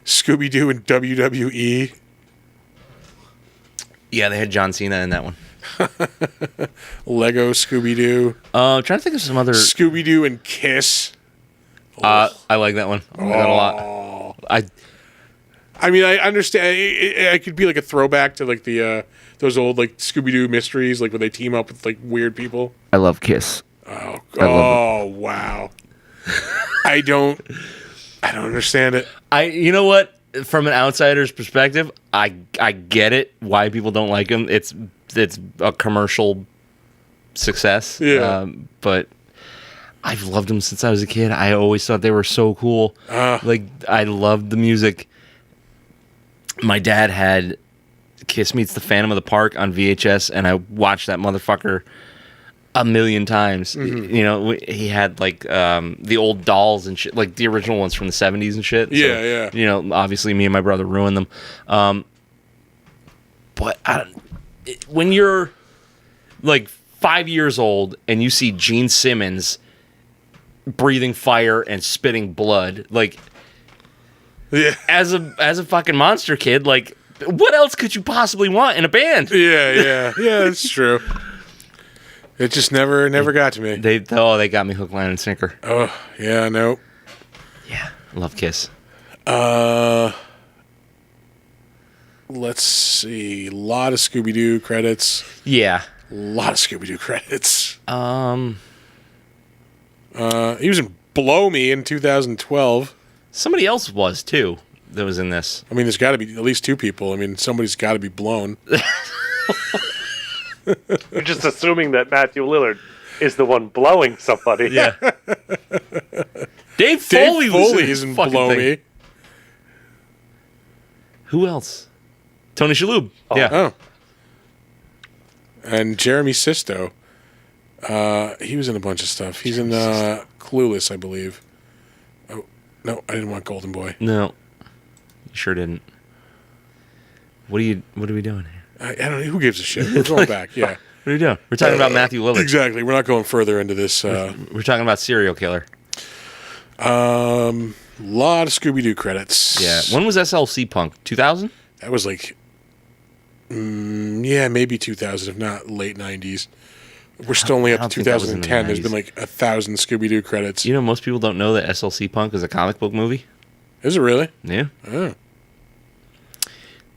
Scooby-Doo and WWE. Yeah, they had John Cena in that one. Lego Scooby-Doo. I'm trying to think of some other... Scooby-Doo and Kiss. I like that one. I like that a lot. I mean, I understand. It could be like a throwback to like the those old like Scooby-Doo mysteries, like when they team up with like weird people. I love Kiss. Oh, wow. I don't understand it. You know what? From an outsider's perspective, I get it why people don't like him. It's a commercial success. Yeah. But I've loved them since I was a kid. I always thought they were so cool. Like, I loved the music. My dad had Kiss Meets the Phantom of the Park on VHS, and I watched that motherfucker a million times. Mm-hmm. You know, he had, like, the old dolls and shit, like the original ones from the 70s and shit. Yeah. You know, obviously me and my brother ruined them. But when you're, like, 5 years old and you see Gene Simmons breathing fire and spitting blood, like... Yeah. As a fucking monster kid, like, what else could you possibly want in a band? Yeah, that's true. It just never got to me. They got me hook, line, and sinker. Oh, yeah, no. Yeah, love Kiss. Let's see. A lot of Scooby-Doo credits. Yeah. A lot of Scooby-Doo credits. He was in Blow Me in 2012. Somebody else was, too, that was in this. I mean, there's got to be at least two people. I mean, somebody's got to be blown. You're just assuming that Matthew Lillard is the one blowing somebody. Yeah. Dave Foley is in Blow Me. Who else? Tony Shalhoub. Oh. Yeah. Oh. And Jeremy Sisto. He was in a bunch of stuff. He's in Clueless, I believe. Oh, no, I didn't want Golden Boy. No. You sure didn't. What are we doing here? I don't know. Who gives a shit? We're going back, yeah. What are we doing? We're talking about Matthew Lillard. Exactly. We're not going further into this. We're talking about serial killer. Lot of Scooby-Doo credits. Yeah. When was SLC Punk? 2000? That was like, maybe 2000, if not late 90s. We're still only up to I don't think that was in the 2010. There's 90s. been like 1,000 Scooby-Doo credits. You know, most people don't know that SLC Punk is a comic book movie. Is it really? Yeah. Oh.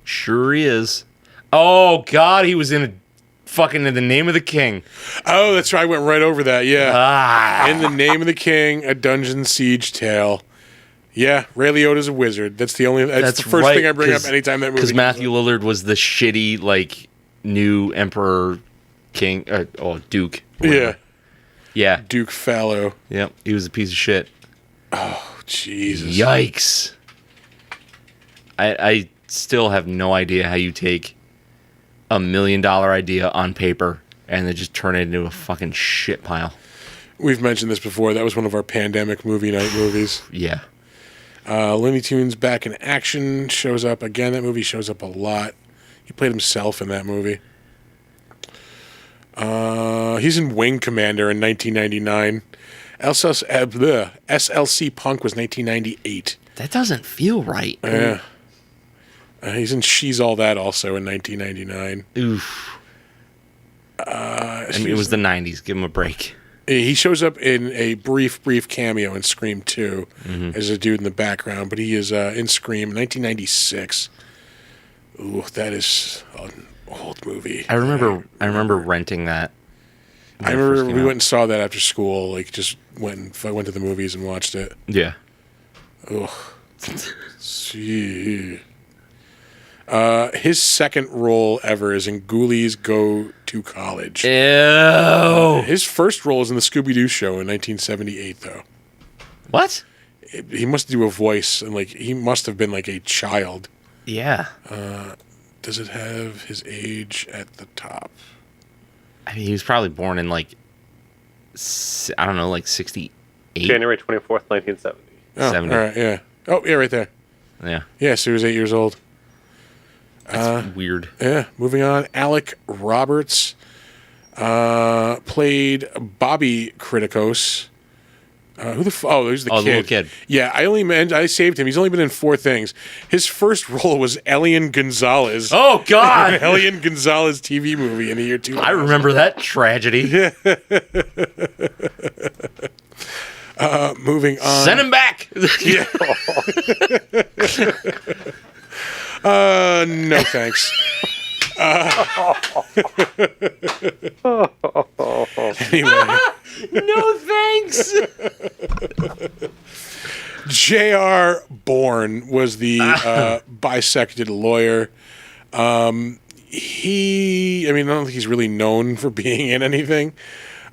Sure is. Oh, God, he was in fucking In the Name of the King. Oh, that's right. I went right over that. Yeah. Ah. In the Name of the King, a Dungeon Siege Tale. Yeah, Ray Liotta's a wizard. That's the only. That's the first thing I bring up anytime that movie. Because Matthew Lillard was the shitty, like, new Emperor King. Duke. Yeah. Yeah. Duke Fallow. Yep. He was a piece of shit. Oh, Jesus. Yikes. I still have no idea how you take $1 million idea on paper and then just turn it into a fucking shit pile. We've mentioned this before. That was one of our pandemic movie night movies. Yeah. Looney Tunes Back in Action shows up. Again, that movie shows up a lot. He played himself in that movie. He's in Wing Commander in 1999. SLC Punk was 1998. That doesn't feel right. Yeah. He's in She's All That also in 1999. Oof. I mean, it was the 90s. Give him a break. He shows up in a brief cameo in Scream 2 as a dude in the background, but he is in Scream 1996. Ooh, that is an old movie. I remember renting that. I remember we went and saw that after school. Like, just went to the movies and watched it. Yeah. Ugh. See. His second role ever is in Ghoulies Go to College. Ew. His first role is in the Scooby-Doo show in 1978, though. What? He must do a voice, and like he must have been like a child. Yeah. Does it have his age at the top? I mean, he was probably born in like, I don't know, like 68? January 24th, 1970. Oh, 70. all right, yeah. Oh, yeah, right there. Yeah. Yeah, so he was 8 years old. That's weird. Yeah, moving on. Alec Roberts played Bobby Kritikos. Who the he's the kid. The little kid. Yeah, I saved him. He's only been in 4 things. His first role was Elian Gonzalez. Oh, God. An Elian Gonzalez TV movie in the year 2000. I remember that tragedy. Moving on. Send him back. Yeah. No thanks. Anyway. No thanks. J.R. Bourne was the bisected lawyer. I don't think he's really known for being in anything.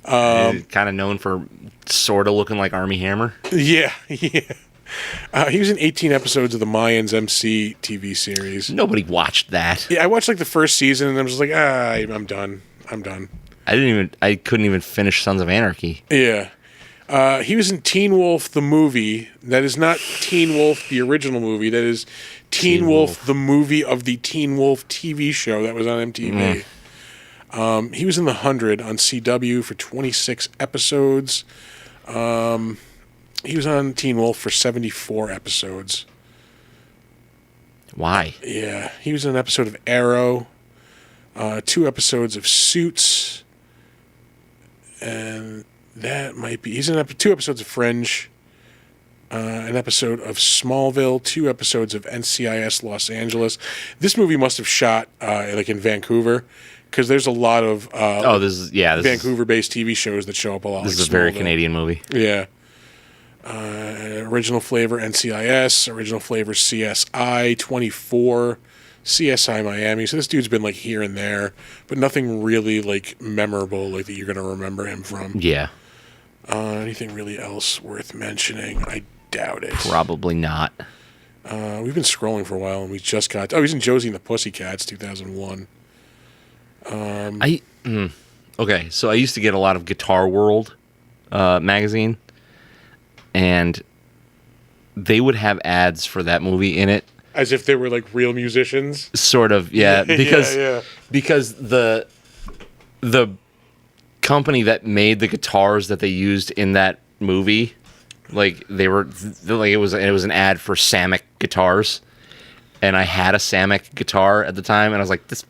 Kind of known for sort of looking like Armie Hammer. Yeah. He was in 18 episodes of the Mayans MC TV series. Nobody watched that. Yeah, I watched like the first season and I was just like, I'm done. I couldn't even finish Sons of Anarchy. Yeah. He was in Teen Wolf the movie. That is not Teen Wolf the original movie. That is Teen Wolf the movie of the Teen Wolf TV show that was on MTV. He was in The 100 on CW for 26 episodes. He was on Teen Wolf for 74 episodes. Why? Yeah. He was in an episode of Arrow, 2 episodes of Suits, and that might be... He's in 2 episodes of Fringe, an episode of Smallville, 2 episodes of NCIS Los Angeles. This movie must have shot like in Vancouver, because there's a lot of Vancouver-based TV shows that show up a lot. This like is a very Smallville. Canadian movie. Yeah. Original flavor NCIS, original flavor CSI 24, CSI Miami. So this dude's been like here and there, but nothing really like memorable like that you're gonna remember him from. Yeah. Anything really else worth mentioning? I doubt it. Probably not. We've been scrolling for a while and we just got... Oh, he's in Josie and the Pussycats 2001. Okay, so I used to get a lot of Guitar World magazine, and they would have ads for that movie in it. As if they were like real musicians? Sort of, yeah. Because yeah. because the company that made the guitars that they used in that movie, like it was an ad for Samick guitars, and I had a Samick guitar at the time, and I was like, this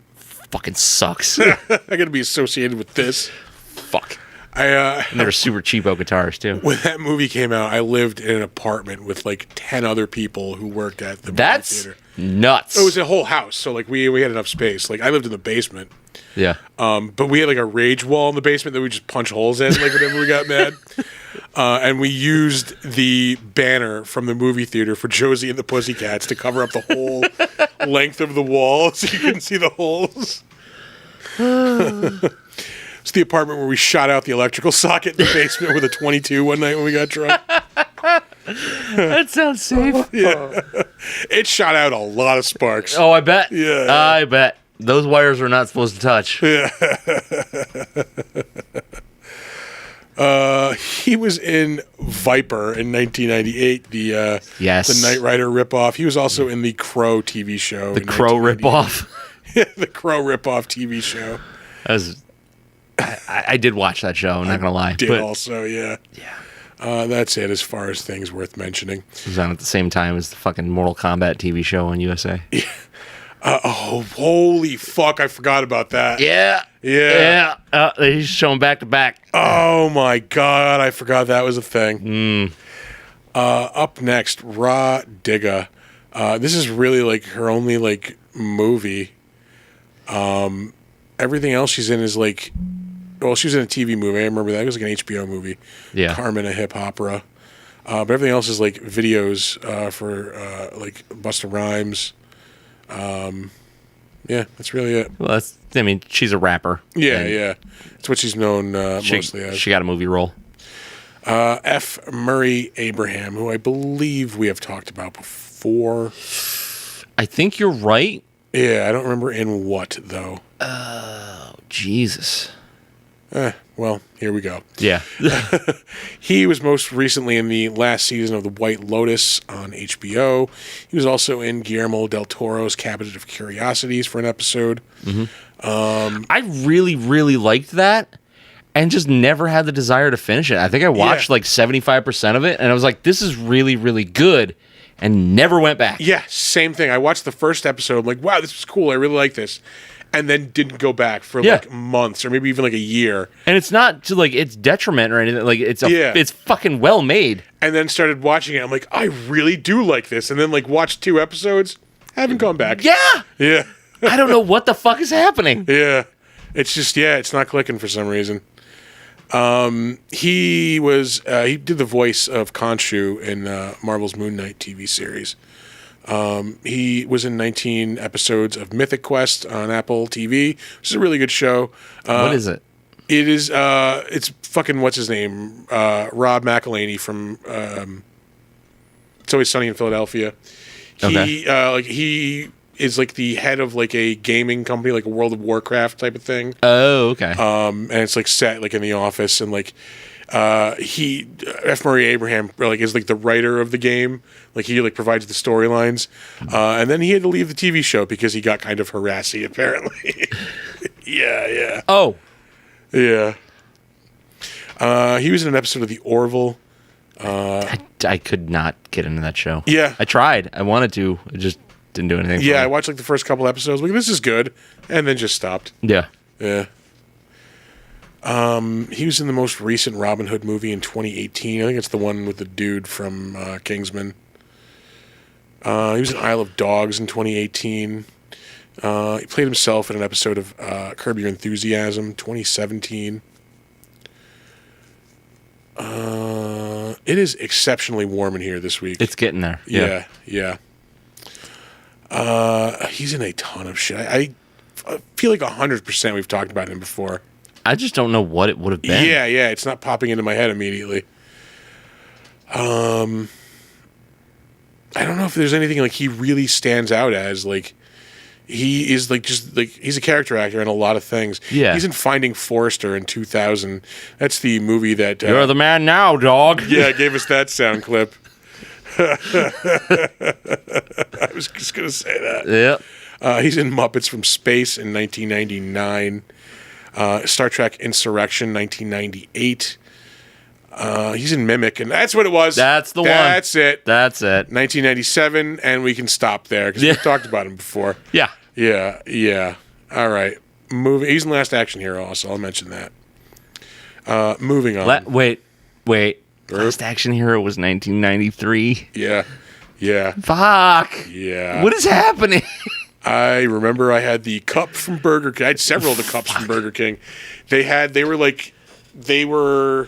fucking sucks. I gotta be associated with this. Fuck. And they were super cheapo guitars too. when that movie came out, I lived in an apartment with like 10 other people who worked at the movie theater. Nuts. It was a whole house, so like we had enough space. Like I lived in the basement, Yeah. but we had like a rage wall in the basement that we just punch holes in like whenever we got mad. And we used the banner from the movie theater for Josie and the Pussycats to cover up the whole length of the wall so you couldn't see the holes. It's the apartment where we shot out the electrical socket in the basement with a 22 one night when we got drunk. That sounds safe. Yeah. It shot out a lot of sparks. Oh, I bet. Yeah. I bet. Those wires are not supposed to touch. He was in Viper in 1998, the Knight Rider ripoff. He was also in the Crow TV show. The Crow ripoff. The Crow ripoff TV show. I did watch that show, I'm not going to lie. Did also, yeah. Yeah. That's it as far as things worth mentioning. It was on at the same time as the fucking Mortal Kombat TV show on USA. Oh, holy fuck! I forgot about that. Yeah. Yeah. He's showing back to back. Oh my god! I forgot that was a thing. Up next, Raw Digga. This is really like her only like movie. Everything else she's in is like, well, she was in a TV movie. I remember that. It was like an HBO movie. Yeah. Carmen, a hip opera. But everything else is like videos for like Busta Rhymes. Yeah, that's really it. Well, she's a rapper. Yeah, And yeah. That's what she's known mostly as. She got a movie role. F. Murray Abraham, who I believe we have talked about before. I think you're right. Yeah, I don't remember in what, though. Oh, Jesus. Well, here we go. Yeah. He was most recently in the last season of The White Lotus on HBO. He was also in Guillermo del Toro's Cabinet of Curiosities for an episode. I really, really liked that and just never had the desire to finish it. I think I watched like 75% of it, and I was like, this is really, really good, and never went back. Yeah, same thing. I watched the first episode. I'm like, wow, this was cool. I really like this. And then didn't go back for like months or maybe even like a year. And it's not to like its detriment or anything. Like it's fucking well made. And then started watching it. I'm like, I really do like this. And then like watched 2 episodes. Haven't gone back. Yeah. Yeah. I don't know what the fuck is happening. Yeah. It's just, it's not clicking for some reason. He did the voice of Khonshu in Marvel's Moon Knight TV series. He was in 19 episodes of Mythic Quest on Apple TV, which is a really good show. What is it? It is, it's fucking, what's his name? Rob McElhenney from, It's Always Sunny in Philadelphia. He is like the head of like a gaming company, like a World of Warcraft type of thing. Oh, okay. And it's like set like in the office, and like F. Murray Abraham like is like the writer of the game. Like he like provides the storylines, and then he had to leave the TV show because he got kind of harassy apparently. Yeah. Oh, yeah. He was in an episode of The Orville. I could not get into that show. Yeah, I tried. I wanted to. I just didn't do anything. Yeah, I watched like the first couple episodes. Like, this is good, and then just stopped. Yeah. Yeah. He was in the most recent Robin Hood movie in 2018. I think it's the one with the dude from Kingsman. He was in Isle of Dogs in 2018. He played himself in an episode of Curb Your Enthusiasm, 2017. It is exceptionally warm in here this week. It's getting there. Yeah. He's in a ton of shit. I feel like 100% we've talked about him before. I just don't know what it would have been. Yeah, it's not popping into my head immediately. I don't know if there's anything like he really stands out as. Like, he is like just like he's a character actor in a lot of things. Yeah, he's in Finding Forrester in 2000. That's the movie that You're the Man Now, dog. Yeah, gave us that sound clip. I was just gonna say that. Yeah. He's in Muppets from Space in 1999. Star Trek Insurrection, 1998. He's in Mimic, and that's what it was. That's the one. That's it. 1997, and we can stop there because we've talked about him before. Yeah. All right. He's in Last Action Hero also. I'll mention that. Moving on. Wait. Last Action Hero was 1993. Yeah. Fuck. Yeah. What is happening? I remember I had the cup from Burger King. I had several of the cups from Burger King. They were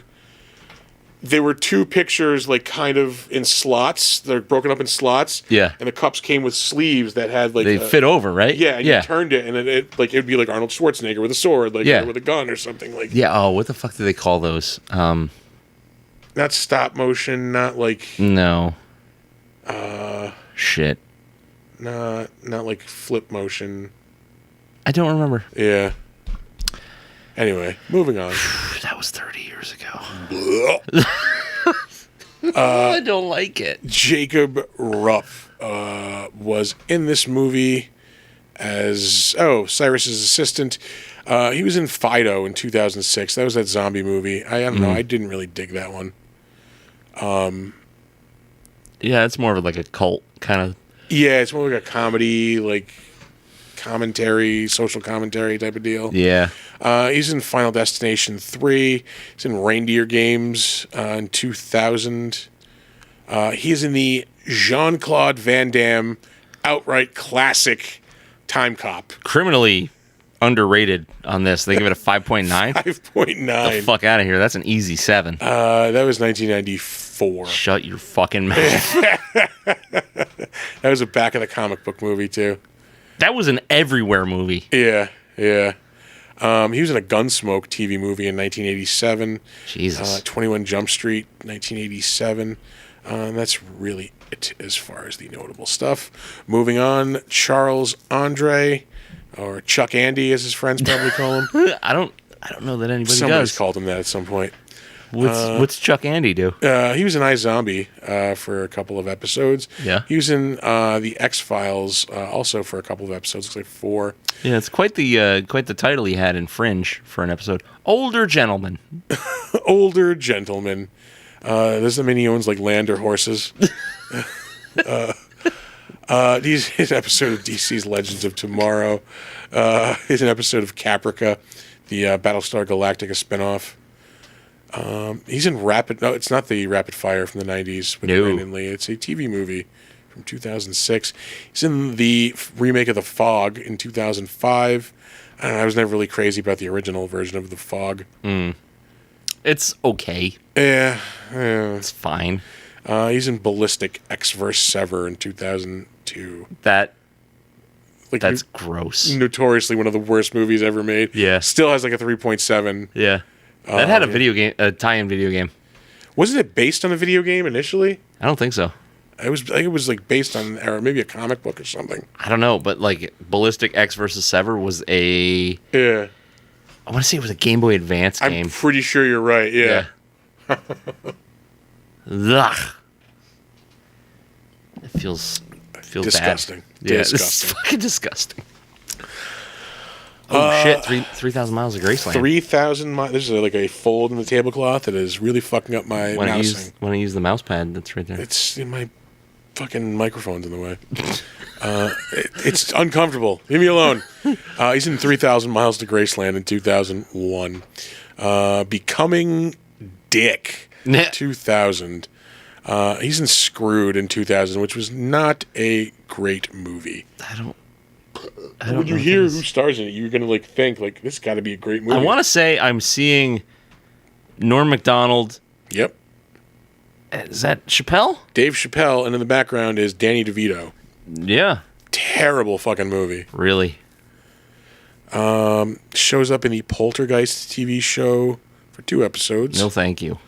2 pictures like kind of in slots. They're broken up in slots. Yeah. And the cups came with sleeves that had like they fit over, right? Yeah, and you turned it and it would be like Arnold Schwarzenegger with a sword, like or with a gun or something like. Yeah, oh, what the fuck do they call those? Not stop motion, not like no. Shit. Not like flip motion. I don't remember. Yeah. Anyway, moving on. That was 30 years ago. I don't like it. Jacob Rupp was in this movie as Cyrus's assistant. He was in Fido in 2006. That was that zombie movie. I don't know. I didn't really dig that one. Yeah, it's more of like a cult kind of. Yeah, it's more like a comedy, like commentary, social commentary type of deal. Yeah. He's in Final Destination 3. He's in Reindeer Games in 2000. He is in the Jean-Claude Van Damme outright classic Time Cop. Criminally underrated on this. They give it a 5.9. 5.9. The fuck out of here. That's an easy 7. That was 1994. Shut your fucking mouth. That was a back of the comic book movie, too. That was an everywhere movie. Yeah. He was in a Gunsmoke TV movie in 1987. Jesus. 21 Jump Street, 1987. And that's really it as far as the notable stuff. Moving on, Charles Andre, or Chuck Andy, as his friends probably call him. I don't know that anybody Somebody's does. called him that at some point. What's Chuck Andy do? He was in iZombie for a couple of episodes. Yeah. He was in the X-Files also for a couple of episodes. Looks like 4. Yeah, it's quite the title he had in Fringe for an episode. Older gentleman. Older gentleman. Doesn't mean he owns like land or horses. He's an episode of DC's Legends of Tomorrow. He's an episode of Caprica, the Battlestar Galactica spinoff. He's in No, it's not the Rapid Fire from the 90s with Brandon Lee. It's a TV movie from 2006. He's in the remake of The Fog in 2005. I was never really crazy about the original version of The Fog. It's okay. Yeah. It's fine. He's in Ballistic X vs. Sever in 2002. That's gross. Notoriously one of the worst movies ever made. Yeah. Still has like a 3.7. Yeah. That had a tie-in video game. Wasn't it based on a video game initially? I don't think so. I think it was like based on, or maybe a comic book or something. I don't know, but like Ballistic X vs. Sever was Yeah. I want to say it was a Game Boy Advance game. I'm pretty sure you're right. Yeah. Ugh. It feels Disgusting. Bad. Yeah, Disgusting. this is fucking disgusting. Oh shit! 3,000 miles of Graceland. 3,000 miles. This is like a fold in the tablecloth that is really fucking up my mousing. When I use the mouse pad, that's right there. It's in my fucking microphone's in the way. It's uncomfortable. Leave me alone. He's in 3,000 Miles to Graceland in 2001. Becoming Dick, 2000. He's in Screwed in 2000, which was not a great movie. I don't when you hear who stars in it, you're gonna like think like this got to be a great movie. I want to say I'm seeing Norm Macdonald. Yep. Is that Chappelle? Dave Chappelle, and in the background is Danny DeVito. Yeah. Terrible fucking movie. Really? Shows up in the Poltergeist TV show for 2 episodes. No, thank you.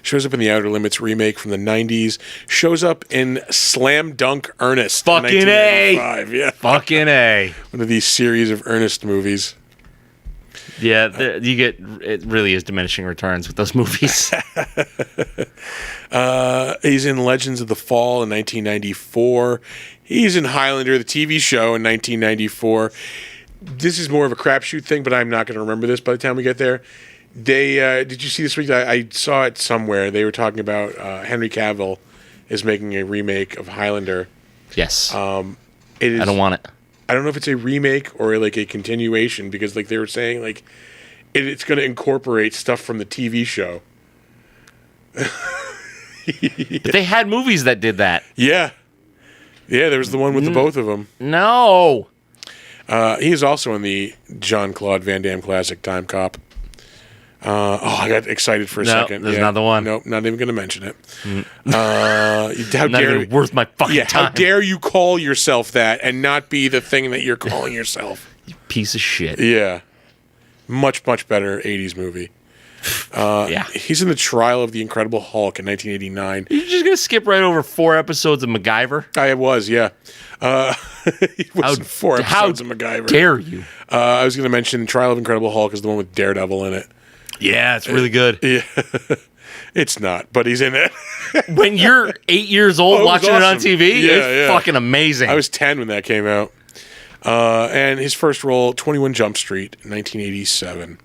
Shows up in the Outer Limits remake from the 90s. Shows up in Slam Dunk Ernest. Fucking A. Yeah. Fucking A. One of these series of Ernest movies. Yeah, it really is diminishing returns with those movies. He's in Legends of the Fall in 1994. He's in Highlander, the TV show, in 1994. This is more of a crapshoot thing, but I'm not going to remember this by the time we get there. Did you see this week? I saw it somewhere. They were talking about Henry Cavill is making a remake of Highlander. Yes. It is, I don't want it. I don't know if it's a remake or like a continuation because like they were saying like it's going to incorporate stuff from the TV show. But they had movies that did that. Yeah. There was the one with the both of them. No. He is also in the Jean-Claude Van Damme classic Time Cop. I got excited for a second. There's another one. Nope, not even going to mention it. Not even worth my fucking time. How dare you call yourself that and not be the thing that you're calling yourself? You piece of shit. Yeah. Much, much better 80s movie. Yeah. He's in the Trial of the Incredible Hulk in 1989. You're just going to skip right over 4 episodes of MacGyver? I was, yeah. He was in 4 episodes of MacGyver. How dare you? I was going to mention Trial of Incredible Hulk is the one with Daredevil in it. Yeah, it's really good. Yeah. It's not, but he's in it. When you're 8 years old watching it on TV, it's fucking amazing. I was 10 when that came out. And his first role, 21 Jump Street, 1987.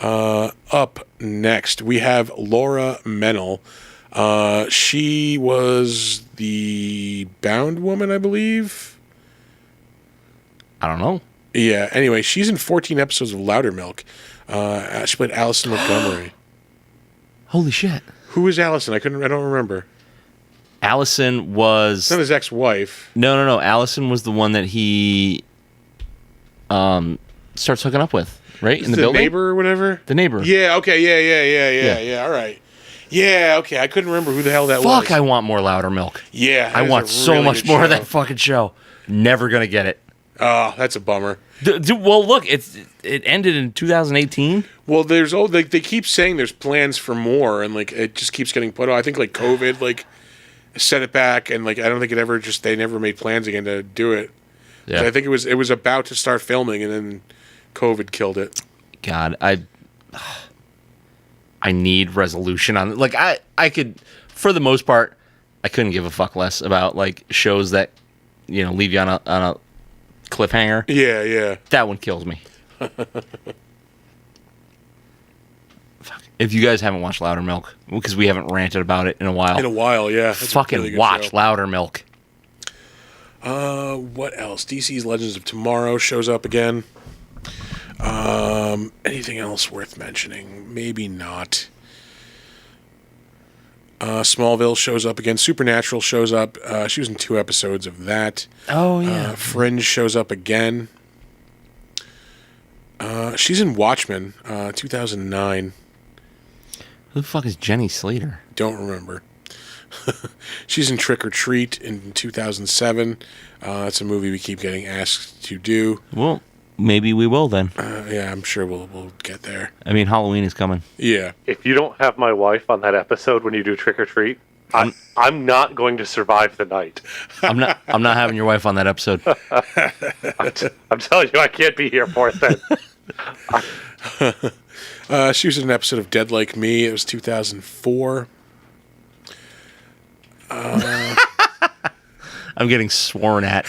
Up next, we have Laura Mennel. She was the Bound Woman, I believe. I don't know. Yeah. Anyway, she's in 14 episodes of Loudermilk. She played Allison Montgomery. Holy shit. Who is Allison? I don't remember. Allison was... It's not his ex-wife. No. Allison was the one that he starts hooking up with, right? In the building? Neighbor or whatever? The neighbor. Yeah, okay, yeah, all right. Yeah, okay, I couldn't remember who the hell that was. Fuck, I want more Loudermilk. Yeah. I want so much more of that fucking show. Never gonna get it. Oh, that's a bummer. Well, look, it ended in 2018. Well, there's they keep saying there's plans for more, and like it just keeps getting put off. I think like COVID like set it back, and like I don't think it ever they never made plans again to do it. Yeah. So I think it was about to start filming, and then COVID killed it. God, I need resolution on it. Like I could, for the most part, I couldn't give a fuck less about like shows that leave you on a cliffhanger. Yeah. That one kills me. Fuck. If you guys haven't watched Loudermilk, because we haven't ranted about it in a while. Yeah. That's Fucking a really good watch show. Loudermilk. What else? DC's Legends of Tomorrow shows up again. Anything else worth mentioning? Maybe not. Smallville shows up again. Supernatural shows up. She was in 2 episodes of that. Oh yeah. Fringe shows up again. She's in Watchmen, 2009. Who the fuck is Jenny Slater? Don't remember. She's in Trick or Treat in 2007. It's a movie we keep getting asked to do. Well, maybe we will then. Yeah, I'm sure we'll get there. I mean, Halloween is coming. Yeah. If you don't have my wife on that episode when you do Trick or Treat, I'm not going to survive the night. I'm not having your wife on that episode. I'm telling you, I can't be here for it then. She was in an episode of Dead Like Me. It was 2004. I'm getting sworn at.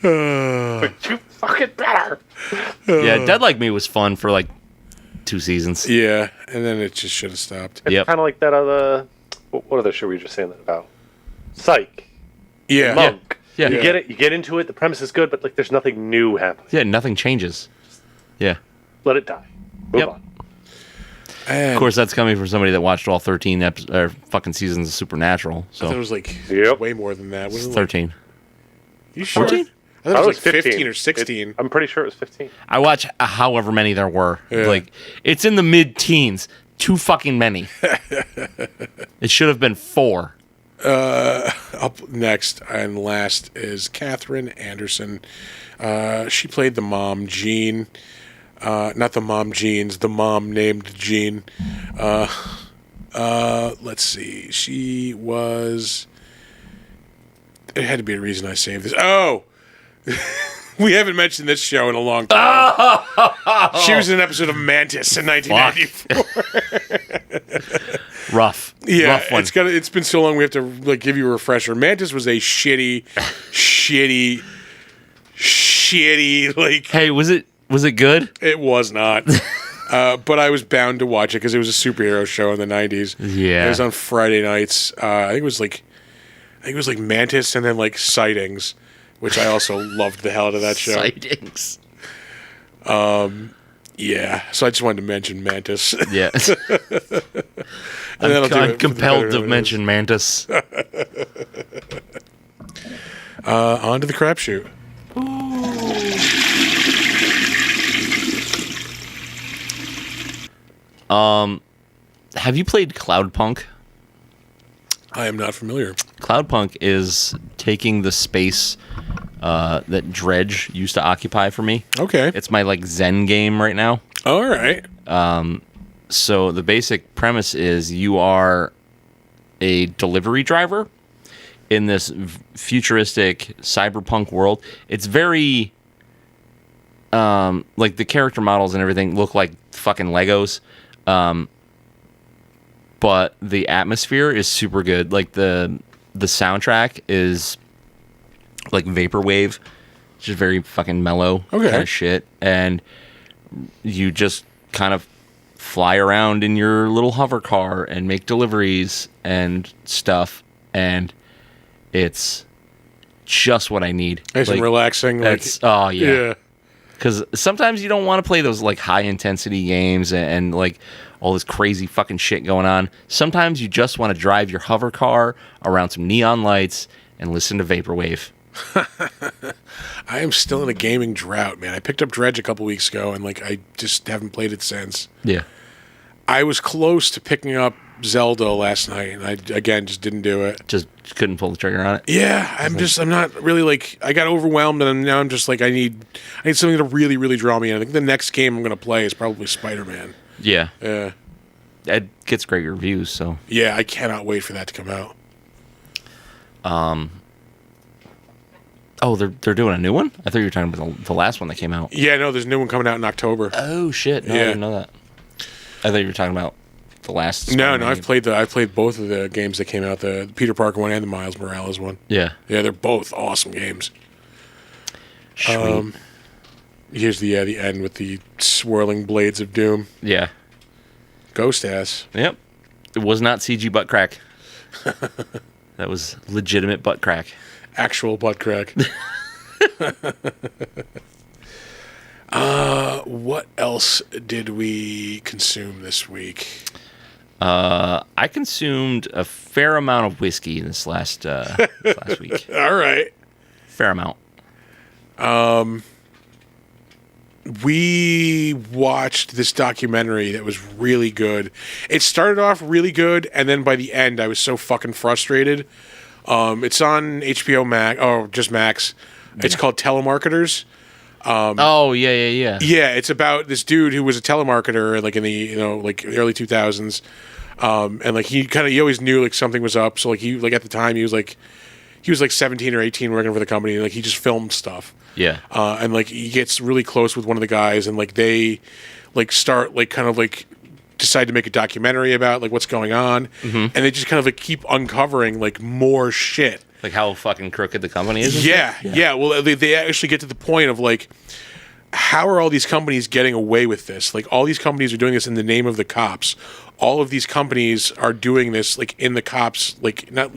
But you fucking better. Yeah, Dead Like Me was fun for like 2 seasons. Yeah, and then it just should have stopped. It's Yep. kind of like that other... What other show were you just saying that about? Psych. Yeah. Monk. Yeah. You get it. You get into it. The premise is good, but like, there's nothing new happening. Yeah, nothing changes. Yeah. Let it die. Move Yep. on. And Of course, that's coming from somebody that watched all 13 fucking seasons of Supernatural. I thought it So was like Yep. way more than that. Wasn't it 13. you sure? 14? I thought it was like 15 or 16. I'm pretty sure it was 15. I watch however many there were. Yeah. Like, it's in the mid-teens. Too fucking many. It should have been 4. Up next and last is Katherine Anderson. She played the mom, Jean. Not the mom, Jeans. The mom named Jean. Let's see. She was... It had to be a reason I saved this. Oh! We haven't mentioned this show in a long time. She was in an episode of Mantis in 1994. Rough. Yeah, Rough one. it's been so long we have to like give you a refresher. Mantis was a shitty like Hey, was it good? it was not. But I was bound to watch it because it was a superhero show in the 90s. Yeah. It was on Friday nights. I think it was like Mantis and then like Sightings, which I also loved the hell out of that show. Sightings. Yeah, so I just wanted to mention Mantis. Yeah. And that'll do it for I'm the compelled better to of it mention Mantis. On to the crapshoot. Have you played Cloudpunk? I am not familiar. Cloudpunk is taking the space that Dredge used to occupy for me. Okay. It's my like Zen game right now. All right. So the basic premise is you are a delivery driver in this futuristic cyberpunk world. It's very like the character models and everything look like fucking Legos. But the atmosphere is super good. Like the soundtrack is like vaporwave, just very fucking mellow Okay. kind of shit. And you just kind of fly around in your little hover car and make deliveries and stuff. And it's just what I need. Nice and relaxing. That's yeah. Because sometimes you don't want to play those like high intensity games and like all this crazy fucking shit going on. Sometimes you just want to drive your hover car around some neon lights and listen to vaporwave. I am still in a gaming drought, man. I picked up Dredge a couple weeks ago, and like I just haven't played it since. Yeah. I was close to picking up Zelda last night, and I again just didn't do it. Just couldn't pull the trigger on it. Yeah, I'm not really like, I got overwhelmed, and now I'm just like, I need something to really, really draw me in. I think the next game I'm going to play is probably Spider-Man. Yeah. Yeah. It gets great reviews, so. Yeah, I cannot wait for that to come out. Oh, they're doing a new one? I thought you were talking about the last one that came out. Yeah, no, there's a new one coming out in October. Oh shit! No, I didn't know that. I thought you were talking about the last. No, Spider-Man I've played both of the games that came out, the Peter Parker one and the Miles Morales one. Yeah. Yeah, they're both awesome games. Sweet. Here's the end with the swirling blades of doom. Yeah. Ghost ass. Yep. It was not CG butt crack. That was legitimate butt crack. Actual butt crack. What else did we consume this week? I consumed a fair amount of whiskey this last week. All right. Fair amount. We watched this documentary that was really good. It started off really good, and then by the end, I was so fucking frustrated. It's on HBO Max, or just Max. It's called Telemarketers. Yeah. Yeah, it's about this dude who was a telemarketer, like in the early 2000s, and like he always knew like something was up. So like at the time he was like 17 or 18 working for the company, and like he just filmed stuff. Yeah. And like he gets really close with one of the guys, and like they like start like kind of like decide to make a documentary about like what's going on, and they just kind of like keep uncovering like more shit. Like how fucking crooked the company is? Yeah. Well, they actually get to the point of like, how are all these companies getting away with this? Like all these companies are doing this in the name of the cops. All of these companies are doing this like in the cops, like not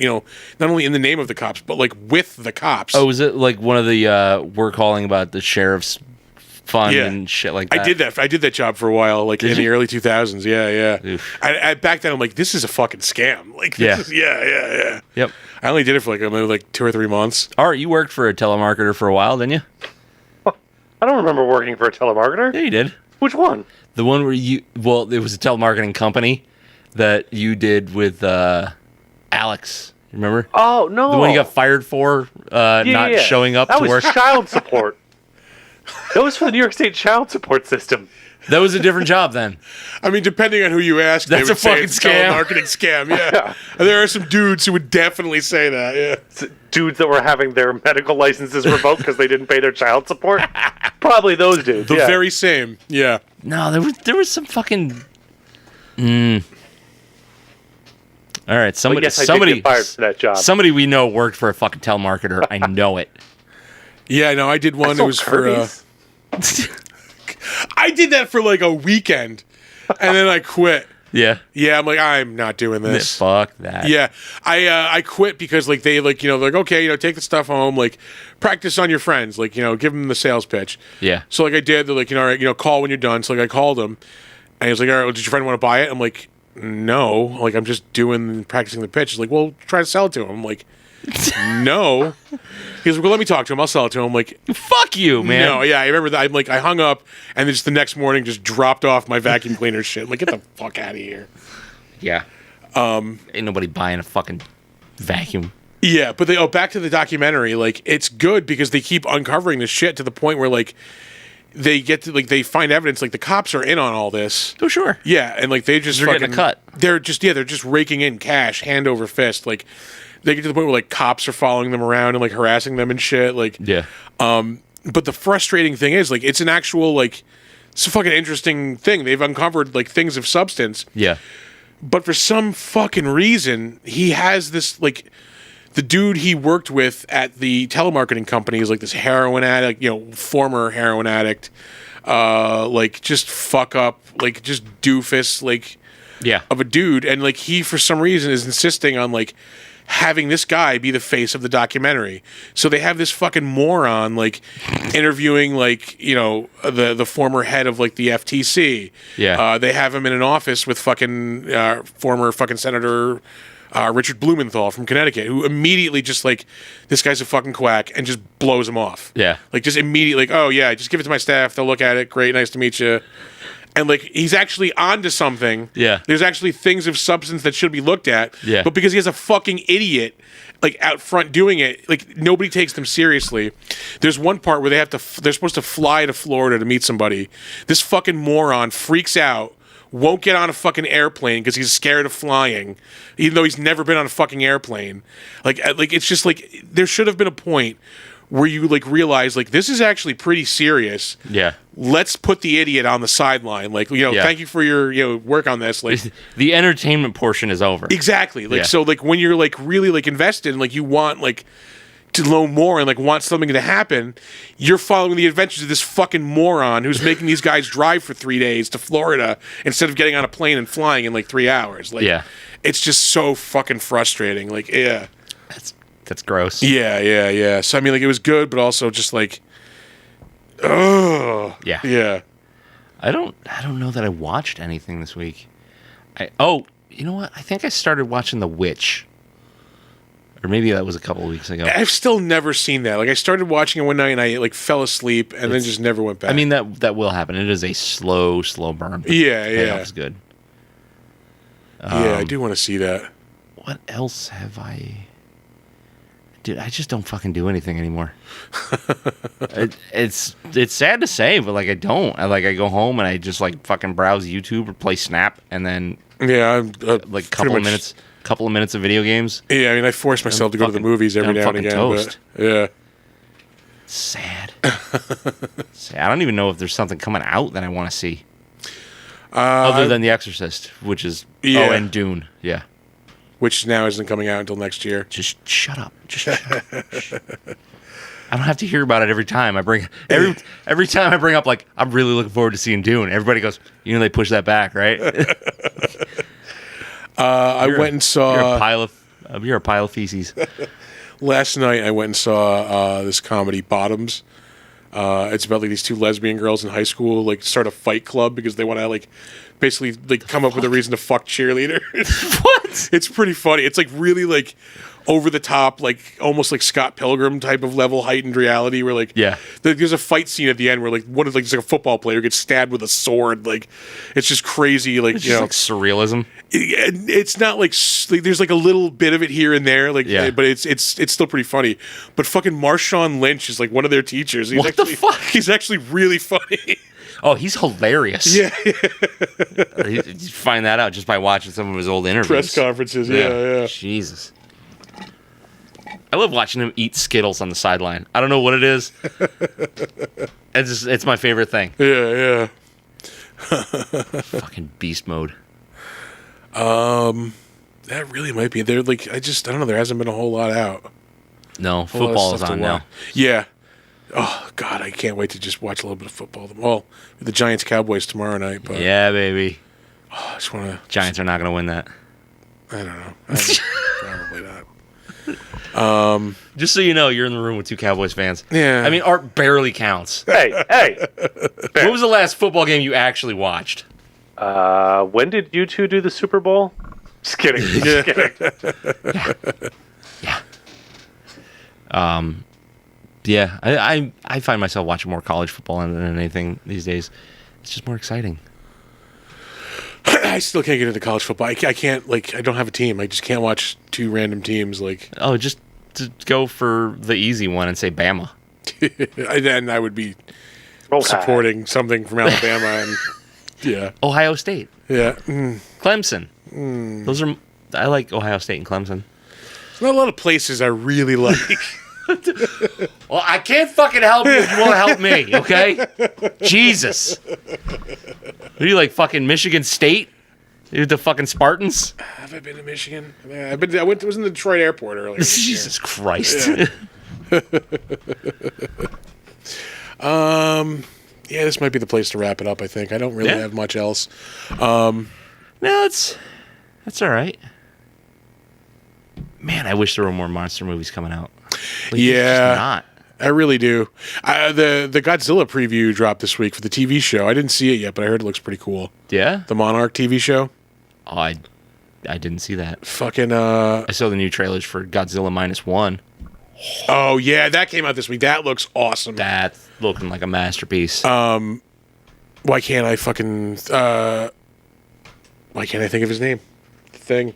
only in the name of the cops, but like with the cops. Oh, is it like one of the we're calling about the sheriff's fund and shit like that? I did that job for a while, like in the early 2000s. Yeah. Oof. I back then I'm like, this is a fucking scam. Like, this is, yeah. Yep. I only did it for like maybe 2 or 3 months. Art, you worked for a telemarketer for a while, didn't you? I don't remember working for a telemarketer. Yeah, you did. Which one? The one where it was a telemarketing company that you did with Alex. Remember? Oh, no. The one you got fired for not showing up that to work. That was child support. That was for the New York State child support system. That was a different job then. I mean, depending on who you ask, That's they would a say fucking it's scam. telemarketing scam. Yeah. There are some dudes who would definitely say that. Yeah. Dudes that were having their medical licenses revoked because they didn't pay their child support. Probably those dudes. The very same. Yeah. No, there was some fucking. All right, somebody yes, I did get fired for that job. Somebody we know worked for a fucking telemarketer. I know it. Yeah, no, I did one that was Kirby's. for. I did that for like a weekend, and then I quit. Yeah. Yeah, I'm like, I'm not doing this. Fuck that. Yeah, I quit because like they like they're like, okay, take the stuff home, like practice on your friends, like give them the sales pitch. Yeah. So like I did, they're like, all right, call when you're done. So like I called him, and he was like, all right, well, did your friend want to buy it? I'm like, no, like I'm just practicing the pitch. He's like, well, try to sell it to him. I'm like, no. He's like, well, let me talk to him. I'll sell it to him. I'm like, fuck you, man. No, yeah, I remember that. I'm like, I hung up, and then just the next morning, just dropped off my vacuum cleaner shit. I'm like, get the fuck out of here. Yeah. Ain't nobody buying a fucking vacuum. Yeah, but back to the documentary. Like, it's good because they keep uncovering this shit to the point where like they get to like they find evidence. Like the cops are in on all this. Oh sure. Yeah, and like they just They're getting a cut. They're just raking in cash hand over fist. Like they get to the point where like cops are following them around and like harassing them and shit. Like Yeah. But the frustrating thing is like it's an actual like it's a fucking interesting thing. They've uncovered like things of substance. Yeah. But for some fucking reason, he has this like the dude he worked with at the telemarketing company is like this heroin addict, former heroin addict, like just fuck up, like just doofus, like of a dude, and like he for some reason is insisting on like having this guy be the face of the documentary. So they have this fucking moron like interviewing like, you know, the former head of like the FTC. Yeah. They have him in an office with fucking former fucking Senator Richard Blumenthal from Connecticut, who immediately just like, this guy's a fucking quack, and just blows him off. Yeah. Like just immediately, like, oh yeah, just give it to my staff. They'll look at it. Great. Nice to meet you. And like he's actually onto something. Yeah. There's actually things of substance that should be looked at. Yeah. But because he has a fucking idiot like out front doing it, like nobody takes them seriously. There's one part where they're supposed to fly to Florida to meet somebody. This fucking moron freaks out, won't get on a fucking airplane because he's scared of flying, even though he's never been on a fucking airplane. Like it's just like there should have been a point where you like realize like this is actually pretty serious. Yeah. Let's put the idiot on the sideline. Like, you know, Yeah. thank you for your, you know, work on this. Like The entertainment portion is over. exactly. Like Yeah. so like when you're like really like invested and like you want like to know more and like want something to happen, you're following the adventures of this fucking moron who's making these guys drive for 3 days to Florida instead of getting on a plane and flying in like 3 hours. Like Yeah. it's just so fucking frustrating. Like, yeah. That's gross. Yeah. So I mean, like, it was good, but also just like, oh, Yeah. I don't know that I watched anything this week. You know what? I think I started watching The Witch, or maybe that was a couple of weeks ago. I've still never seen that. Like, I started watching it one night and I like fell asleep and then just never went back. I mean, that will happen. It is a slow burn. but Yeah. Payoff's good. Yeah, I do want to see that. What else have I? Dude, I just don't fucking do anything anymore. It's sad to say, but like I don't. I go home and I just like fucking browse YouTube or play Snap, and then Yeah, I'm like couple of minutes of video games. Yeah, I mean, I force myself to go to the movies every I'm now and fucking again. toast. But yeah. Sad. I don't even know if there's something coming out that I want to see. Other than The Exorcist, which is and Dune. Yeah. Which now isn't coming out until next year. Just shut up. Just shut up. I don't have to hear about it every time. Every time I bring up like I'm really looking forward to seeing Dune. Everybody goes, you know, they push that back, right? I went and saw you're a pile of feces. last night. I went and saw this comedy Bottoms. It's about like these two lesbian girls in high school like start a fight club because they want to like basically like come up with a reason to fuck cheerleaders. What? It's pretty funny. It's like really like over the top, like almost like Scott Pilgrim type of level heightened reality where like there's a fight scene at the end where like one of like just like a football player gets stabbed with a sword. Like it's just crazy. Like It's you just know, like surrealism. it's not like there's like a little bit of it here and there, like but it's still pretty funny. But fucking Marshawn Lynch is like one of their teachers. He's What the fuck? He's actually really funny. Oh, he's hilarious. Yeah, You find that out just by watching some of his old interviews. press conferences. Yeah. Jesus. I love watching him eat Skittles on the sideline. I don't know what it is. It's my favorite thing. Yeah. Fucking beast mode. That really might be. They're like, I don't know. There hasn't been a whole lot out. No, football is on now. Yeah. Oh God, I can't wait to just watch a little bit of football. Well, the Giants Cowboys tomorrow night. But Yeah, baby. I just want to. Giants are not going to win that. I don't know. Probably not. Just so you know, you're in the room with two Cowboys fans. Yeah. I mean, art barely counts. Hey. What was the last football game you actually watched? When did you two do the Super Bowl? Just kidding. Just kidding. Yeah. Yeah, I find myself watching more college football than anything these days. It's just more exciting. I still can't get into college football. I can't, like, I don't have a team. I just can't watch two random teams. Like, Oh, just to go for the easy one and say Bama. then I would be Roll supporting something from Alabama. And yeah. Ohio State, Yeah. Clemson. Those are I like Ohio State and Clemson. There's not a lot of places I really like. Well, I can't fucking help you if you want to help me, okay? Jesus. Are you like fucking Michigan State? You're the fucking Spartans? Have I been to Michigan? Yeah, I was in the Detroit airport earlier. Jesus Christ. Yeah. Yeah, this might be the place to wrap it up, I think. I don't really have much else. No, that's all right. Man, I wish there were more monster movies coming out. Like, Yeah. there's just not. I really do. The Godzilla preview dropped this week for the TV show. I didn't see it yet, but I heard it looks pretty cool. Yeah? The Monarch TV show. Oh, I didn't see that. Fucking I saw the new trailers for Godzilla -1. Oh yeah, that came out this week. That looks awesome. That's looking like a masterpiece. Why can't I fucking why can't I think of his name? Thing.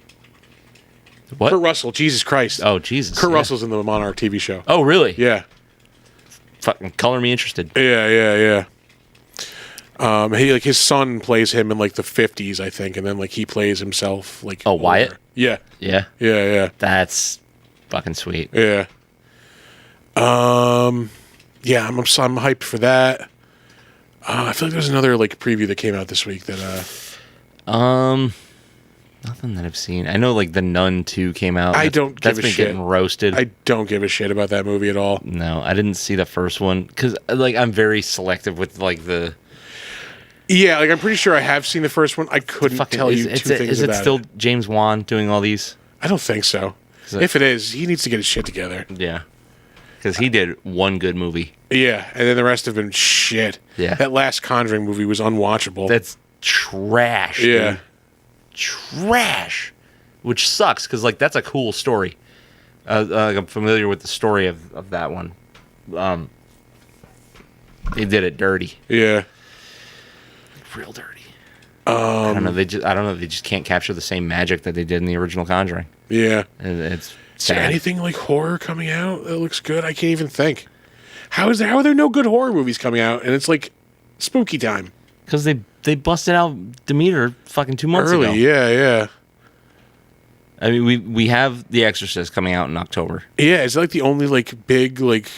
What? Kurt Russell, Jesus Christ. Oh, Jesus. Kurt yeah. Russell's in the Monarch TV show. Oh, really? Yeah. Fucking color me interested. Yeah. He his son plays him in like the 50s, I think, and then like he plays himself like Oh, Wyatt? Yeah. Yeah? Yeah. That's fucking sweet. Yeah. Yeah, I'm hyped for that. I feel like there's another like preview that came out this week that Nothing that I've seen. I know like The Nun 2 came out. I don't give That's a been shit. getting roasted. I don't give a shit about that movie at all. No, I didn't see the first one because like I'm very selective with like the Yeah, like I'm pretty sure I have seen the first one. I couldn't tell you two things is it about still it. James Wan doing all these? I don't think so. it- If it is, he needs to get his shit together. Yeah, because he did one good movie. Yeah, and then the rest have been shit. Yeah. That last Conjuring movie was unwatchable. That's trash. yeah. dude. Trash, which sucks because like that's a cool story. I'm familiar with the story of that one. They did it dirty, Yeah. real dirty. I don't know. They just can't capture the same magic that they did in the original Conjuring. Yeah. And it's Is there sad. anything like horror coming out that looks good? I can't even think. How are there no good horror movies coming out? And it's like spooky time. Because they busted out Demeter fucking 2 months Early, ago. yeah. I mean, we have The Exorcist coming out in October. Yeah, is it like the only like big like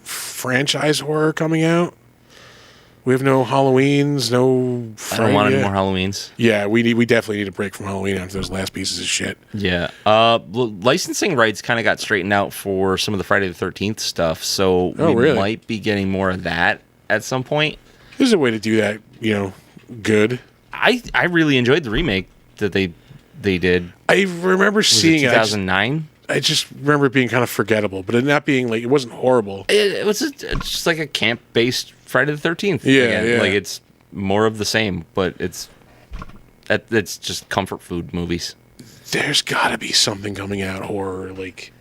franchise horror coming out? We have no Halloweens, no I don't want any Friday. more Halloweens. Yeah, we definitely need a break from Halloween after those last pieces of shit. Yeah. Licensing rights kind of got straightened out for some of the Friday the 13th stuff, so Oh, we really? might be getting more of that at some point. There's a way to do that, good. I really enjoyed the remake that they did. I remember Was it seeing it. 2009? I just remember it being kind of forgettable, but it not being like it wasn't horrible. It was just like a camp-based Friday the 13th. Yeah, again. yeah. Like it's more of the same, but it's just comfort food movies. There's got to be something coming out horror like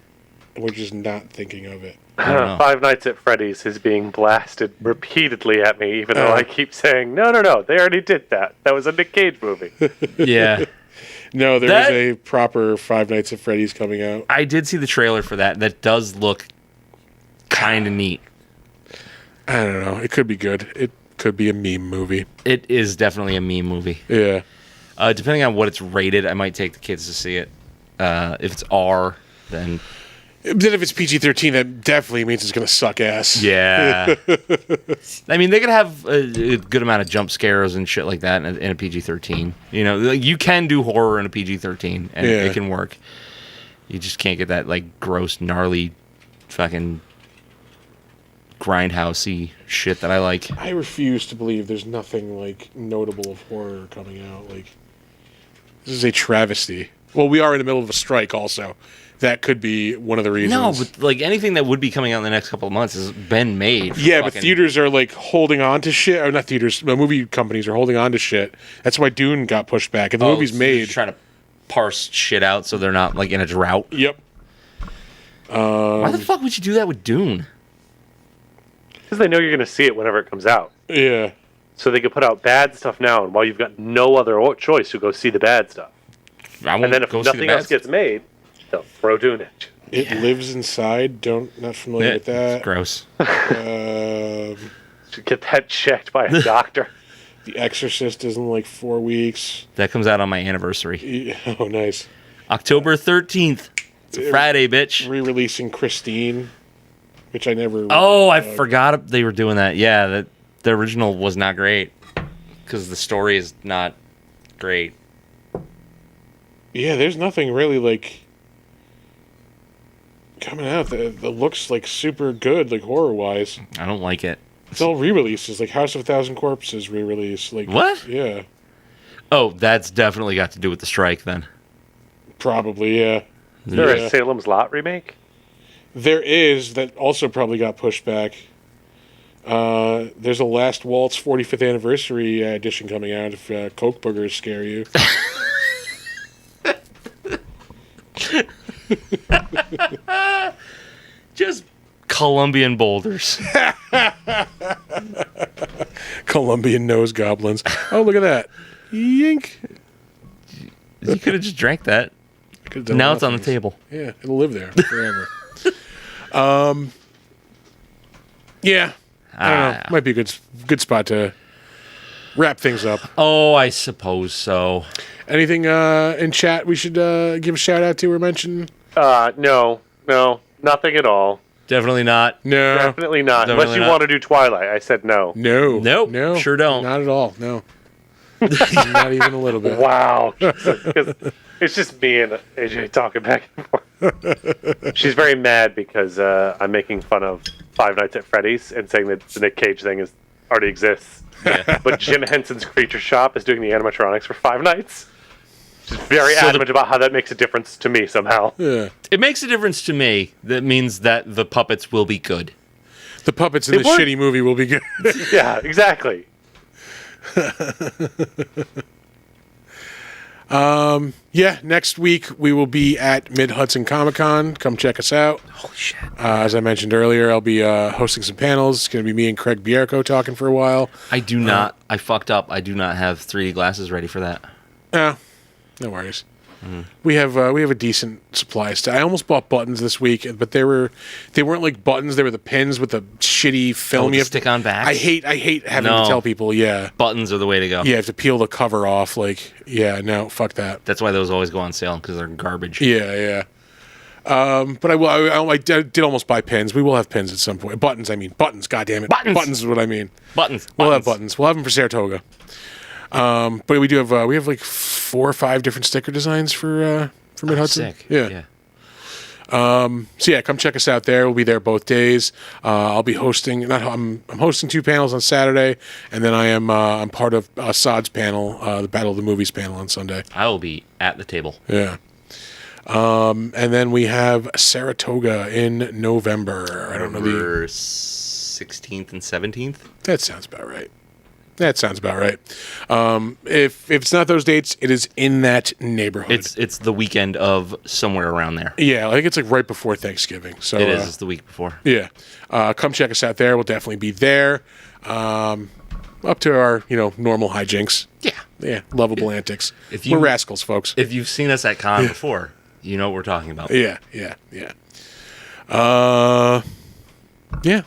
we're just not thinking of it. I don't know. Five Nights at Freddy's is being blasted repeatedly at me, even though Oh. I keep saying, no, they already did that. That was a Nick Cage movie. Yeah. No, there That- is a proper Five Nights at Freddy's coming out. I did see the trailer for that. That does look kind of neat. I don't know. It could be good. It could be a meme movie. It is definitely a meme movie. Yeah. Depending on what it's rated, I might take the kids to see it. If it's R, then Then if it's PG-13, that definitely means it's going to suck ass. yeah. I mean, they could have a good amount of jump scares and shit like that in a PG-13. Like, you can do horror in a PG-13, and Yeah. it can work. You just can't get that like gross, gnarly, fucking grindhousey shit that I like. I refuse to believe there's nothing like notable of horror coming out. Like this is a travesty. Well, we are in the middle of a strike also. That could be one of the reasons. No, but like anything that would be coming out in the next couple of months has been made. for yeah, but fucking- theaters are like holding on to shit. Or not theaters, but movie companies are holding on to shit. That's why Dune got pushed back. And the movie's so they're made. just trying to parse shit out so they're not like in a drought. Yep. Why the fuck would you do that with Dune? Because they know you're going to see it whenever it comes out. Yeah. So they can put out bad stuff now, and while you've got no other choice, you go see the bad stuff. I won't And then if go see the nothing bad else gets made, they'll throw Dune at you. It lives inside. Not familiar with It's that. gross. Should get that checked by a doctor. The Exorcist is in like 4 weeks. That comes out on my anniversary. Oh, nice. October 13th. It's a Friday, bitch. Re-releasing Christine, which I never. Oh, I forgot they were doing that. Yeah, the original was not great because the story is not great. Yeah, there's nothing really like coming out that looks like super good, like horror wise. I don't like it. It's all re-releases, like House of a Thousand Corpses re-release. Like What? Yeah. Oh, that's definitely got to do with the strike then. Probably, yeah. Is there Yeah. a Salem's Lot remake? There is, that also probably got pushed back. There's a Last Waltz 45th anniversary edition coming out if Coke boogers scare you. Just Colombian boulders. Colombian nose goblins. Oh, look at that. Yink. You could have just drank that. Could've done Now a lot it's of on the things. table. Yeah, it'll live there forever. Yeah. I don't know. Might be a good spot to wrap things up. Oh, I suppose so. Anything in chat we should give a shout out to or mention? No, nothing at all. Definitely not. No. Definitely not. Definitely Unless you not. want to do Twilight. I said no. No. Nope, No. sure don't. Not at all. No. Not even a little bit. Wow. Because it's just me and AJ talking back and forth. She's very mad because I'm making fun of Five Nights at Freddy's and saying that the Nick Cage thing already exists. Yeah. But Jim Henson's Creature Shop is doing the animatronics for Five Nights. She's very So adamant about how that makes a difference to me somehow. Yeah. It makes a difference to me. That means that the puppets will be good. The puppets in They this were- shitty movie will be good. Yeah, exactly. Yeah, next week we will be at Mid Hudson Comic Con. Come check us out. Holy shit. As I mentioned earlier, I'll be hosting some panels. It's going to be me and Craig Bierko talking for a while. I do not. I fucked up. I do not have 3D glasses ready for that. No worries. We have a decent supply of stuff. I almost bought buttons this week, but they weren't like buttons. They were the pins with the shitty film. the you have stick-on backs? I hate having No. to tell people. Yeah, Buttons are the way to go. you have to peel the cover off. Like, yeah, no, fuck that. That's why those always go on sale, because they're garbage. Yeah. But I did almost buy pins. We will have pins at some point. Buttons, I mean buttons. God damn it, Buttons! is what I mean. Buttons. We'll have buttons. We'll have them for Saratoga. But we do have we have like 4 or 5 different sticker designs for Mid Hudson. Sick. Yeah. So yeah, come check us out there. We'll be there both days. I'll be hosting. I'm hosting 2 panels on Saturday, and then I'm part of Saad's panel, the Battle of the Movies panel on Sunday. I will be at the table. Yeah. And then we have Saratoga in November. I don't know November 16th and 17th. That sounds about right. If it's not those dates, it is in that neighborhood. It's the weekend of somewhere around there. Yeah, I think it's like right before Thanksgiving. So It is. It's the week before. Yeah, come check us out there. We'll definitely be there. Up to our normal hijinks. Yeah. Lovable antics. If We're you- rascals, folks. If you've seen us at con before, you know what we're talking about. Yeah.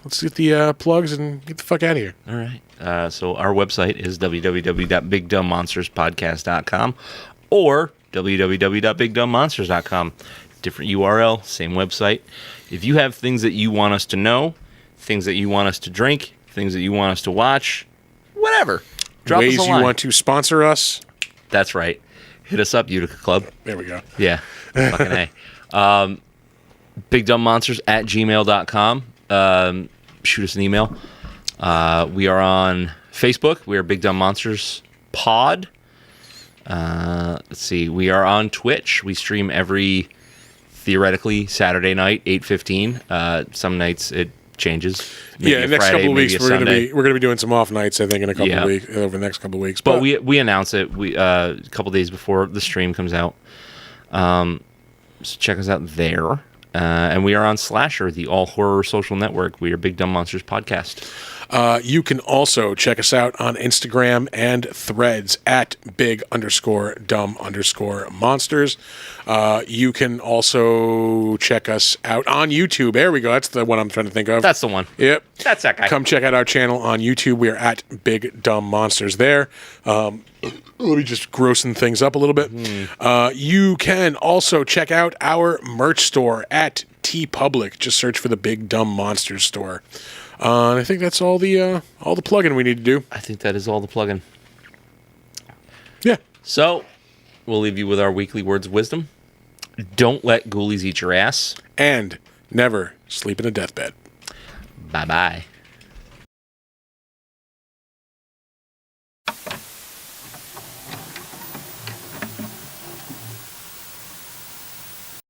Let's get the plugs and get the fuck out of here. All right. So our website is www.bigdumbmonsterspodcast.com or www.bigdumbmonsters.com. Different URL, same website. If you have things that you want us to know, things that you want us to drink, things that you want us to watch, whatever, drop Ways us a you line. want to sponsor us. That's right. Hit us up, Utica Club. There we go. Yeah. Fucking A. BigDumbMonsters@gmail.com. Shoot us an email. We are on Facebook. We are Big Dumb Monsters Pod. Let's see. We are on Twitch. We stream every, theoretically, Saturday night, 8:15. Some nights it changes. Maybe a Next Friday, couple of maybe weeks a we're Sunday. gonna be doing some off nights. I think in a couple Yeah. of weeks over the next couple of weeks. But we announce it a couple days before the stream comes out. So check us out there. And we are on Slasher, the all horror social network. We are Big Dumb Monsters Podcast. You can also check us out on Instagram and Threads at big_dumb_monsters. You can also check us out on YouTube. There we go. That's the one I'm trying to think of. That's the one. Yep. That's that guy. Come check out our channel on YouTube. We are at Big Dumb Monsters there. Let me just grossing things up a little bit. You can also check out our merch store at TeePublic. Just search for the Big Dumb Monsters store. And I think that's all the plugging we need to do. I think that is all the plug-in. Yeah. So, we'll leave you with our weekly words of wisdom. Don't let ghoulies eat your ass. And never sleep in a deathbed. Bye-bye.